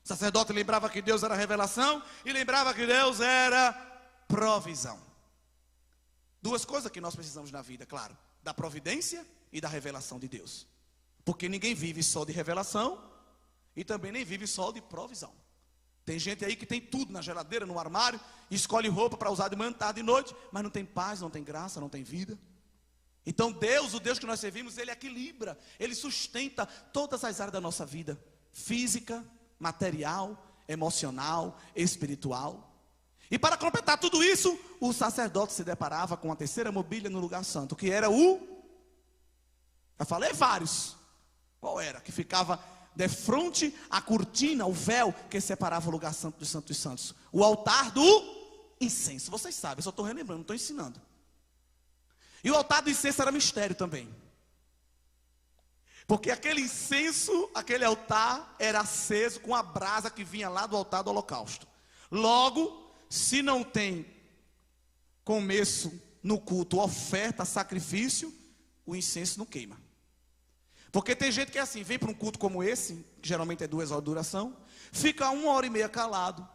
O sacerdote lembrava que Deus era revelação e lembrava que Deus era provisão. Duas coisas que nós precisamos na vida, claro: da providência e da revelação de Deus. Porque ninguém vive só de revelação e também nem vive só de provisão. Tem gente aí que tem tudo na geladeira, no armário, escolhe roupa para usar de manhã, tarde e noite, mas não tem paz, não tem graça, não tem vida. Então Deus, o Deus que nós servimos, ele equilibra, ele sustenta todas as áreas da nossa vida: física, material, emocional, espiritual. E para completar tudo isso, o sacerdote se deparava com a terceira mobília no lugar santo, que era eu falei vários. Qual era? Que ficava de frente à cortina, o véu que separava o lugar santo dos santos dos santos. O altar do incenso. Vocês sabem, eu só estou relembrando, não estou ensinando. E o altar do incenso era mistério também. Porque aquele incenso, aquele altar era aceso com a brasa que vinha lá do altar do holocausto. Logo, se não tem começo no culto, oferta, sacrifício, o incenso não queima. Porque tem gente que é assim, vem para um culto como esse, que geralmente é 2 horas de duração, fica 1h30 calado,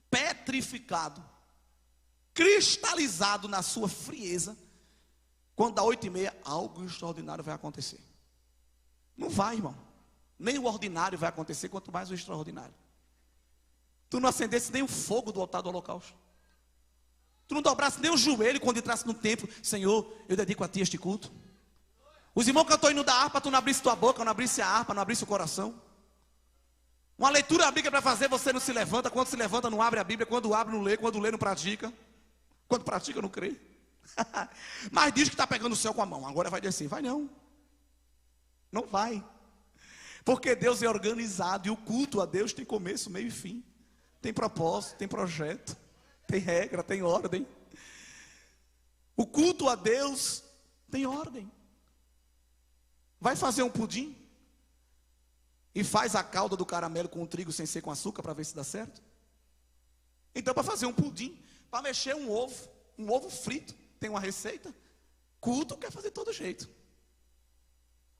petrificado, cristalizado na sua frieza. Quando dá 8h30, algo extraordinário vai acontecer. Não vai, irmão. Nem o ordinário vai acontecer, quanto mais o extraordinário. Tu não acendesse nem o fogo do altar do holocausto. Tu não dobrasse nem o joelho quando entrasse no templo. Senhor, eu dedico a ti este culto. Os irmãos cantou hino da harpa, tu não abrisse tua boca, não abrisse a harpa, não abrisse o coração. Uma leitura bíblica para fazer, você não se levanta. Quando se levanta, não abre a Bíblia. Quando abre, não lê. Quando lê, não pratica. Quando pratica, não crê. Mas diz que está pegando o céu com a mão. Agora vai descer. Vai não. Não vai. Porque Deus é organizado. E o culto a Deus tem começo, meio e fim. Tem propósito, tem projeto. Tem regra, tem ordem. O culto a Deus tem ordem. Vai fazer um pudim e faz a calda do caramelo com o trigo sem ser com açúcar para ver se dá certo. Então, para fazer um pudim, para mexer um ovo frito, tem uma receita. Culto quer fazer de todo jeito.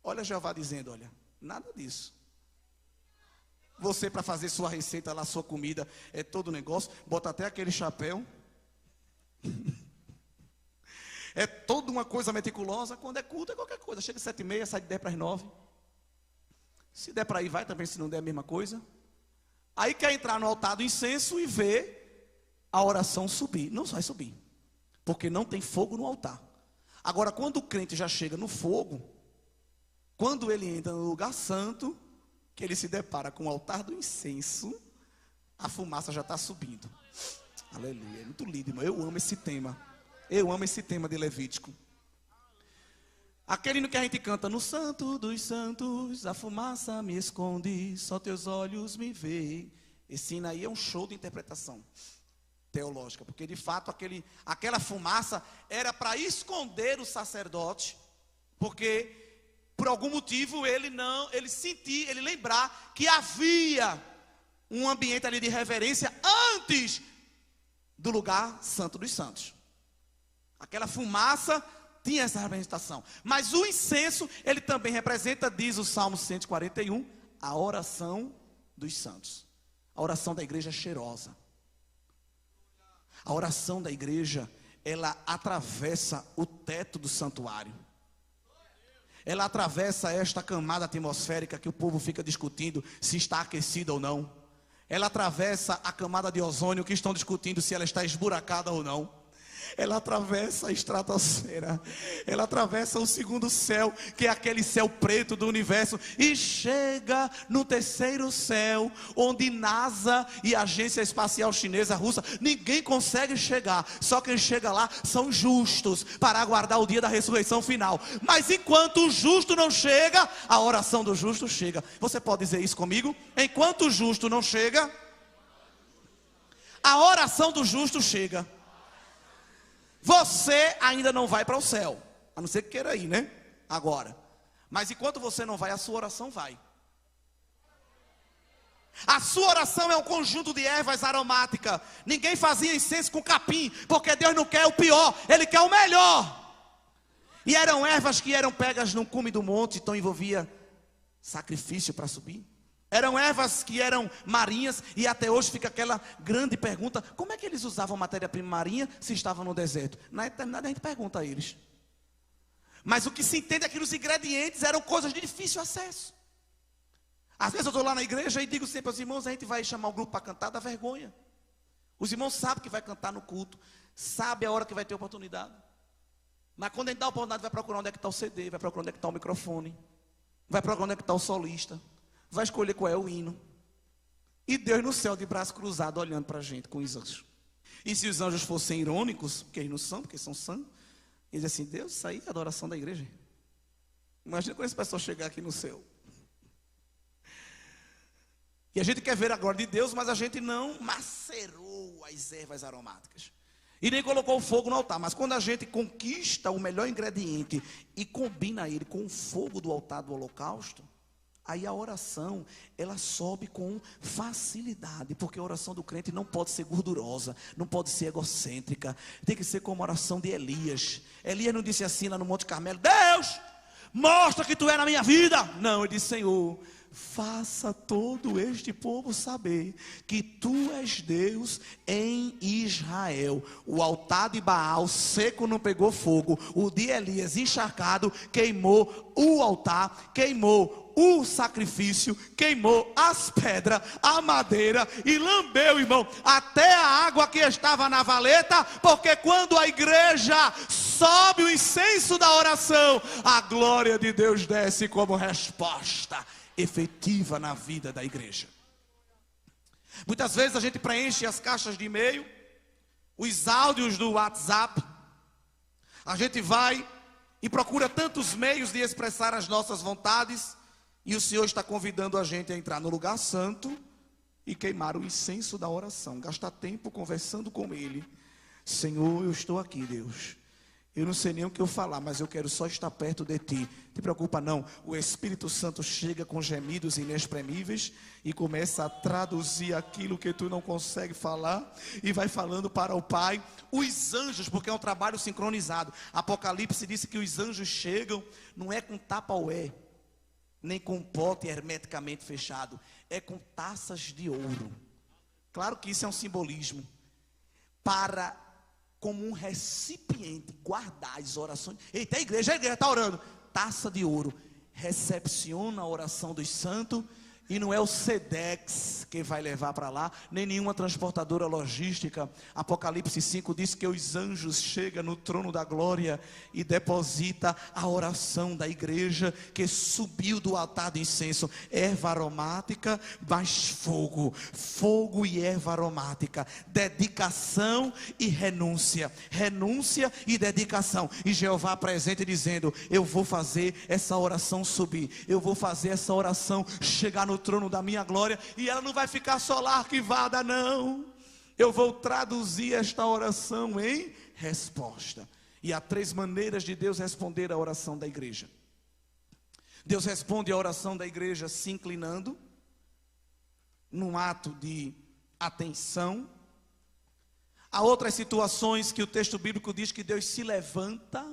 Olha Jeová dizendo, olha, nada disso. Você para fazer sua receita lá, sua comida, é todo negócio, bota até aquele chapéu. É toda uma coisa meticulosa. Quando é culto é qualquer coisa. Chega às 7h30, sai de 10 para as 9. Se der para ir, vai também. Se não der, a mesma coisa. Aí quer entrar no altar do incenso e ver a oração subir. Não vai subir, porque não tem fogo no altar. Agora, quando o crente já chega no fogo, quando ele entra no lugar santo, que ele se depara com o altar do incenso, a fumaça já está subindo. Aleluia, é muito lindo, irmão. Eu amo esse tema. Eu amo esse tema de Levítico. Aquele no que a gente canta, no santo dos santos, a fumaça me esconde, só teus olhos me veem. Esse hino aí é um show de interpretação teológica, porque de fato aquela fumaça era para esconder o sacerdote, porque por algum motivo ele lembrar que havia um ambiente ali de reverência antes do lugar santo dos santos. Aquela fumaça tinha essa representação. Mas o incenso, ele também representa, diz o Salmo 141, a oração dos santos. A oração da igreja é cheirosa. A oração da igreja, ela atravessa o teto do santuário. Ela atravessa esta camada atmosférica que o povo fica discutindo se está aquecida ou não. Ela atravessa a camada de ozônio que estão discutindo se ela está esburacada ou não. Ela atravessa a estratosfera, ela atravessa o segundo céu, que é aquele céu preto do universo, e chega no terceiro céu, onde NASA e a Agência Espacial Chinesa, Russa, ninguém consegue chegar. Só quem chega lá são justos, para aguardar o dia da ressurreição final. Mas enquanto o justo não chega, a oração do justo chega. Você pode dizer isso comigo? Enquanto o justo não chega, a oração do justo chega. Você ainda não vai para o céu, a não ser que queira ir, né? Agora. Mas enquanto você não vai, a sua oração vai. A sua oração é um conjunto de ervas aromáticas. Ninguém fazia incenso com capim, porque Deus não quer o pior, Ele quer o melhor. E eram ervas que eram pegas no cume do monte, então envolvia sacrifício para subir. Eram ervas que eram marinhas, e até hoje fica aquela grande pergunta: como é que eles usavam matéria-prima marinha se estavam no deserto? Na eternidade a gente pergunta a eles. Mas o que se entende é que os ingredientes eram coisas de difícil acesso. Às vezes eu estou lá na igreja e digo sempre aos irmãos: a gente vai chamar o grupo para cantar, dá vergonha. Os irmãos sabem que vai cantar no culto, sabem a hora que vai ter oportunidade. Mas quando a gente dá a oportunidade, vai procurar onde é que está o CD, vai procurar onde é que está o microfone, vai procurar onde é que está o solista, vai escolher qual é o hino. E Deus no céu de braço cruzado olhando para a gente com os anjos. E se os anjos fossem irônicos, porque eles não são, porque são santos, eles dizem assim: Deus, isso aí é a adoração da igreja. Imagina quando essa pessoa chegar aqui no céu. E a gente quer ver a glória de Deus, mas a gente não macerou as ervas aromáticas. E nem colocou o fogo no altar. Mas quando a gente conquista o melhor ingrediente e combina ele com o fogo do altar do holocausto, aí a oração, ela sobe com facilidade. Porque a oração do crente não pode ser gordurosa, não pode ser egocêntrica. Tem que ser como a oração de Elias. Elias não disse assim lá no Monte Carmelo: Deus, Mostra que tu é na minha vida. Não, ele disse: Senhor, faça todo este povo saber que tu és Deus em Israel. O altar de Baal seco não pegou fogo. O de Elias encharcado queimou o altar, queimou o sacrifício, queimou as pedras, a madeira e lambeu, irmão, até a água que estava na valeta, porque quando a igreja sobe o incenso da oração, a glória de Deus desce como resposta efetiva na vida da igreja. Muitas vezes a gente preenche as caixas de e-mail, os áudios do WhatsApp, a gente vai e procura tantos meios de expressar as nossas vontades, e o Senhor está convidando a gente a entrar no lugar santo e queimar o incenso da oração, gastar tempo conversando com Ele. Senhor, eu estou aqui, Deus. Eu não sei nem o que eu falar, mas eu quero só estar perto de Ti. Não te preocupa não, o Espírito Santo chega com gemidos inexprimíveis e começa a traduzir aquilo que tu não consegue falar, e vai falando para o Pai. Os anjos, porque é um trabalho sincronizado. Apocalipse disse que os anjos chegam, não é com tapa-ué, nem com pote hermeticamente fechado, é com taças de ouro. Claro que isso é um simbolismo, para como um recipiente guardar as orações. Eita, a igreja está orando. Taça de ouro recepciona a oração dos santos. E não é o Sedex que vai levar para lá, nem nenhuma transportadora logística. Apocalipse 5 diz que os anjos chegam no trono da glória e deposita a oração da igreja que subiu do altar de incenso. Erva aromática, mais fogo. Fogo e erva aromática. Dedicação e renúncia. Renúncia e dedicação. E Jeová presente dizendo: eu vou fazer essa oração subir. Eu vou fazer essa oração chegar no trono da minha glória, e ela não vai ficar só lá arquivada, não. Eu vou traduzir esta oração em resposta. E há 3 maneiras de Deus responder a oração da igreja. Deus responde a oração da igreja se inclinando, num ato de atenção. Há outras situações que o texto bíblico diz que Deus se levanta.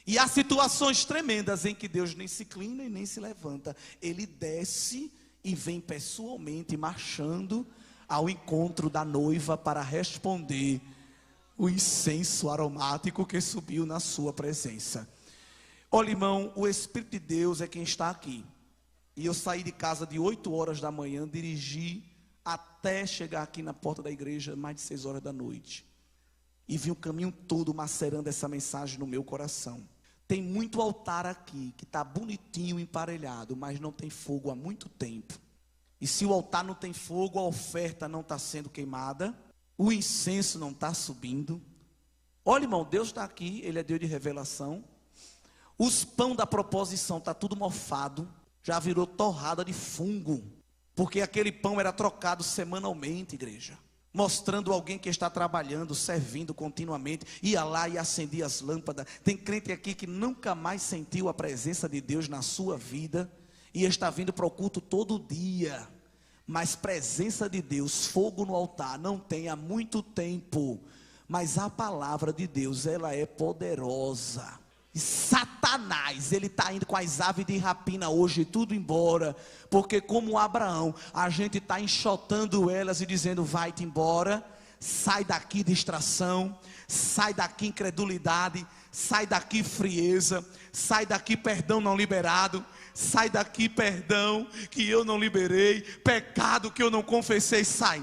E há situações tremendas em que Deus nem se inclina e nem se levanta. Ele desce e vem pessoalmente marchando ao encontro da noiva para responder o incenso aromático que subiu na sua presença. Olha, irmão, o Espírito de Deus é quem está aqui. E eu saí de casa de 8 horas da manhã, dirigi até chegar aqui na porta da igreja mais de 6 horas da noite. E vi o caminho todo macerando essa mensagem no meu coração. Tem muito altar aqui que está bonitinho, emparelhado, mas não tem fogo há muito tempo. E se o altar não tem fogo, a oferta não está sendo queimada, o incenso não está subindo. Olha, irmão, Deus está aqui, Ele é Deus de revelação. Os pão da proposição está tudo mofado, já virou torrada de fungo, porque aquele pão era trocado semanalmente, igreja. Mostrando alguém que está trabalhando, servindo continuamente, ia lá e acendia as lâmpadas. Tem crente aqui que nunca mais sentiu a presença de Deus na sua vida, e está vindo para o culto todo dia, mas presença de Deus, fogo no altar, não tem há muito tempo. Mas a palavra de Deus, ela é poderosa. E Satanás, ele está indo com as aves de rapina hoje, tudo embora, porque como Abraão, a gente está enxotando elas e dizendo: vai-te embora, sai daqui distração, sai daqui incredulidade, sai daqui frieza, sai daqui perdão não liberado, sai daqui perdão que eu não liberei, pecado que eu não confessei, sai,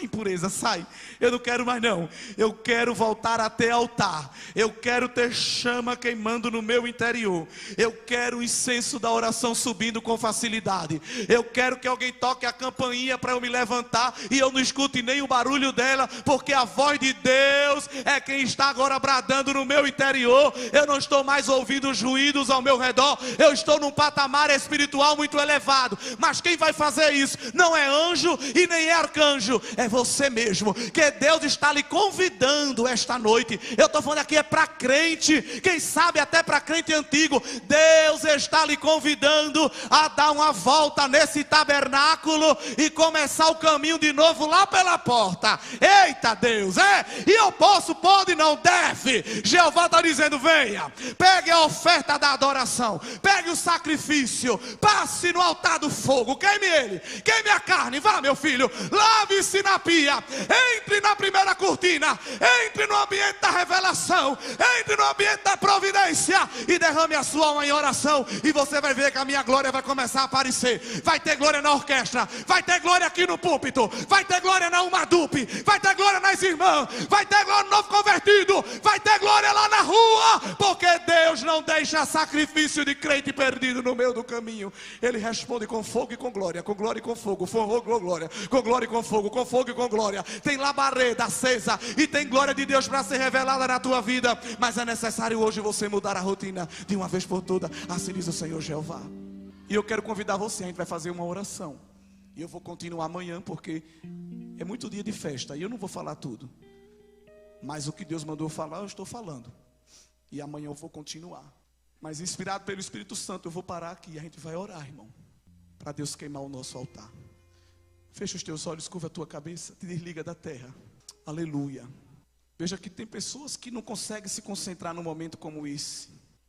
impureza, sai. Eu não quero mais não. Eu quero voltar até altar. Eu quero ter chama queimando no meu interior. Eu quero o incenso da oração subindo com facilidade. Eu quero que alguém toque a campainha para eu me levantar e eu não escute nem o barulho dela, porque a voz de Deus é quem está agora bradando no meu interior. Eu não estou mais ouvindo os ruídos ao meu redor. Eu estou num patamar espiritual muito elevado. Mas quem vai fazer isso não é anjo e nem é arcanjo. arcanjo, é você mesmo, que Deus está lhe convidando esta noite. Eu estou falando aqui é para crente, quem sabe até para crente antigo. Deus está lhe convidando a dar uma volta nesse tabernáculo e começar o caminho de novo lá pela porta. Eita Deus, e eu posso, pode, não deve. Jeová está dizendo: venha, pegue a oferta da adoração, pegue o sacrifício, passe no altar do fogo, queime ele, queime a carne, vá meu filho, lave-se na pia, entre na primeira cortina, entre no ambiente da revelação, entre no ambiente da providência e derrame a sua alma em oração, e você vai ver que a minha glória vai começar a aparecer. Vai ter glória na orquestra, vai ter glória aqui no púlpito, vai ter glória na Umadupe, vai ter glória nas irmãs, vai ter glória no novo convertido, vai ter glória lá na rua, porque Deus não deixa sacrifício de crente perdido no meio do caminho. Ele responde com fogo e com glória e com fogo, fogo com glória e com fogo e com glória. Tem labareda acesa e tem glória de Deus para ser revelada na tua vida, mas é necessário hoje você mudar a rotina de uma vez por toda. Assim diz o Senhor Jeová. E eu quero convidar você, a gente vai fazer uma oração. E eu vou continuar amanhã, porque é muito dia de festa e eu não vou falar tudo. Mas o que Deus mandou falar, eu estou falando. E amanhã eu vou continuar. Mas inspirado pelo Espírito Santo, eu vou parar aqui e a gente vai orar, irmão, para Deus queimar o nosso altar. Fecha os teus olhos, curva a tua cabeça, te desliga da terra. Aleluia. Veja que tem pessoas que não conseguem se concentrar num momento como esse.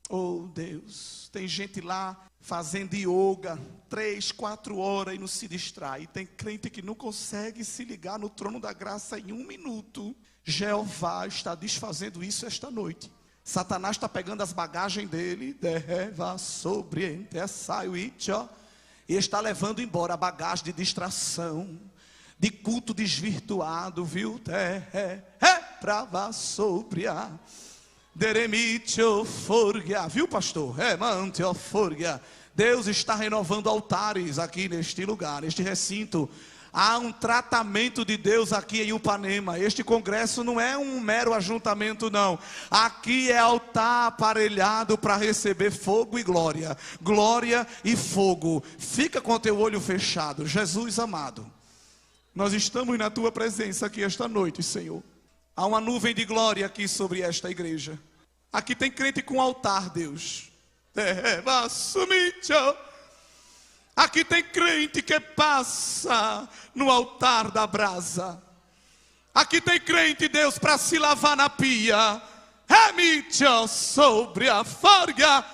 Oh Deus, tem gente lá fazendo yoga 3, 4 horas e não se distrai. Tem crente que não consegue se ligar no trono da graça em 1 minuto. Jeová está desfazendo isso esta noite. Satanás está pegando as bagagens dele, e está levando embora a bagagem de distração, de culto desvirtuado, viu? Viu, pastor? Deus está renovando altares aqui neste lugar, neste recinto. Há um tratamento de Deus aqui em Upanema. Este congresso não é um mero ajuntamento, não. Aqui é altar aparelhado para receber fogo e glória. Glória e fogo. Fica com o teu olho fechado. Jesus amado, nós estamos na tua presença aqui esta noite, Senhor. Há uma nuvem de glória aqui sobre esta igreja. Aqui tem crente com altar, Deus. Aqui tem crente que passa no altar da brasa. Aqui tem crente, Deus, para se lavar na pia. Sobre a forga.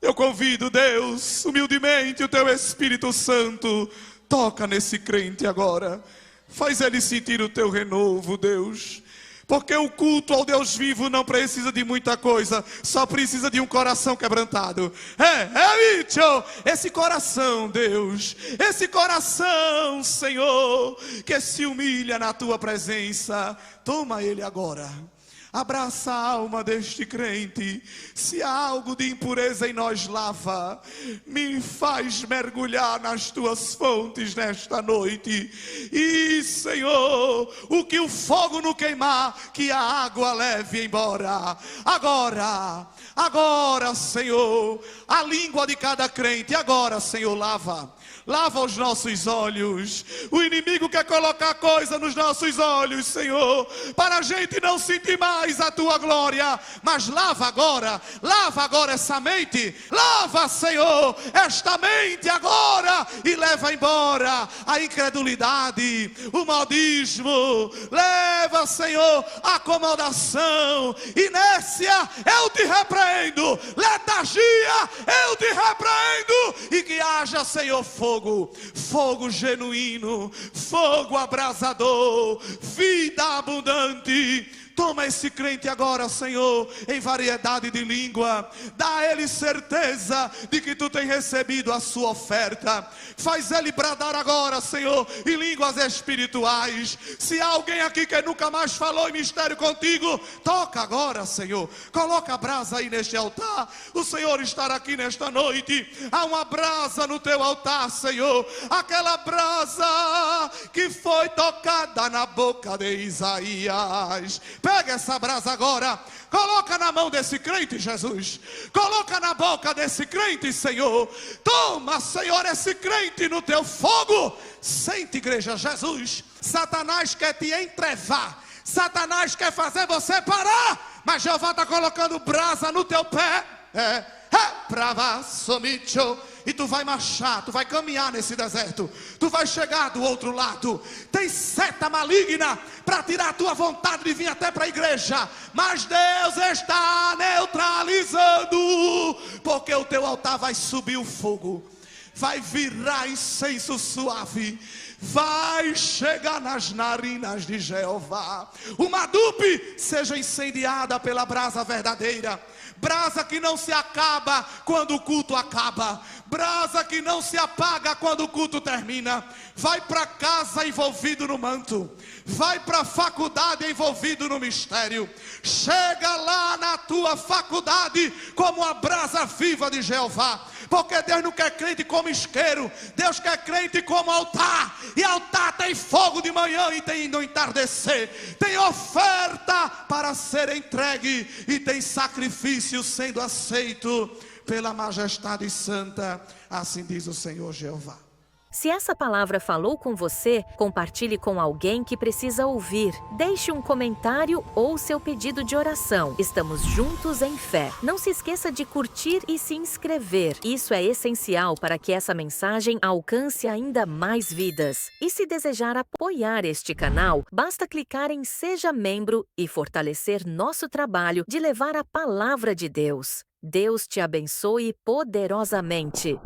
Eu convido, Deus, humildemente o teu Espírito Santo. Toca nesse crente agora. Faz ele sentir o teu renovo, Deus. Porque o culto ao Deus vivo não precisa de muita coisa, só precisa de um coração quebrantado. Esse coração, Deus, esse coração, Senhor, que se humilha na tua presença, toma ele agora. Abraça a alma deste crente. Se há algo de impureza em nós, lava. Me faz mergulhar nas tuas fontes nesta noite. E, Senhor, o que o fogo não queimar, que a água leve embora. Agora, Senhor, a língua de cada crente. Agora, Senhor, lava os nossos olhos. O inimigo quer colocar coisa nos nossos olhos, Senhor, para a gente não sentir mais a tua glória. Mas lava agora essa mente. Lava, Senhor, esta mente agora e leva embora a incredulidade, o modismo. Leva, Senhor, a acomodação, inércia, eu te repreendo. Letargia, eu te repreendo. E que haja, Senhor, fogo genuíno, fogo abrasador, vida abundante. Toma esse crente agora, Senhor, em variedade de língua. Dá a ele certeza de que tu tens recebido a sua oferta. Faz ele bradar agora, Senhor, em línguas espirituais. Se há alguém aqui que nunca mais falou em mistério contigo, toca agora, Senhor. Coloca a brasa aí neste altar. O Senhor estará aqui nesta noite. Há uma brasa no teu altar, Senhor. Aquela brasa que foi tocada na boca de Isaías.
Pega essa brasa agora, coloca na mão desse crente, Jesus. Coloca na boca desse crente, Senhor. Toma, Senhor, esse crente no teu fogo. Sente, igreja, Jesus. Satanás quer te entrevar. Satanás quer fazer você parar. Mas Jeová está colocando brasa no teu pé. E tu vai marchar, tu vai caminhar nesse deserto. Tu vai chegar do outro lado. Tem seta maligna para tirar a tua vontade de vir até para a igreja. Mas Deus está neutralizando. Porque o teu altar vai subir o fogo. Vai virar incenso suave. Vai chegar nas narinas de Jeová. Uma dupe seja incendiada pela brasa verdadeira. Brasa que não se acaba quando o culto acaba. Brasa que não se apaga quando o culto termina. Vai para casa envolvido no manto. Vai para a faculdade envolvido no mistério. Chega lá na tua faculdade como a brasa viva de Jeová. Porque Deus não quer crente como isqueiro. Deus quer crente como altar. E altar tem fogo de manhã e tem no entardecer. Tem oferta para ser entregue. E tem sacrifício sendo aceito pela majestade santa. Assim diz o Senhor Jeová.
Se essa palavra falou com você, compartilhe com alguém que precisa ouvir. Deixe um comentário ou seu pedido de oração. Estamos juntos em fé. Não se esqueça de curtir e se inscrever. Isso é essencial para que essa mensagem alcance ainda mais vidas. E se desejar apoiar este canal, basta clicar em Seja Membro e fortalecer nosso trabalho de levar a palavra de Deus. Deus te abençoe poderosamente.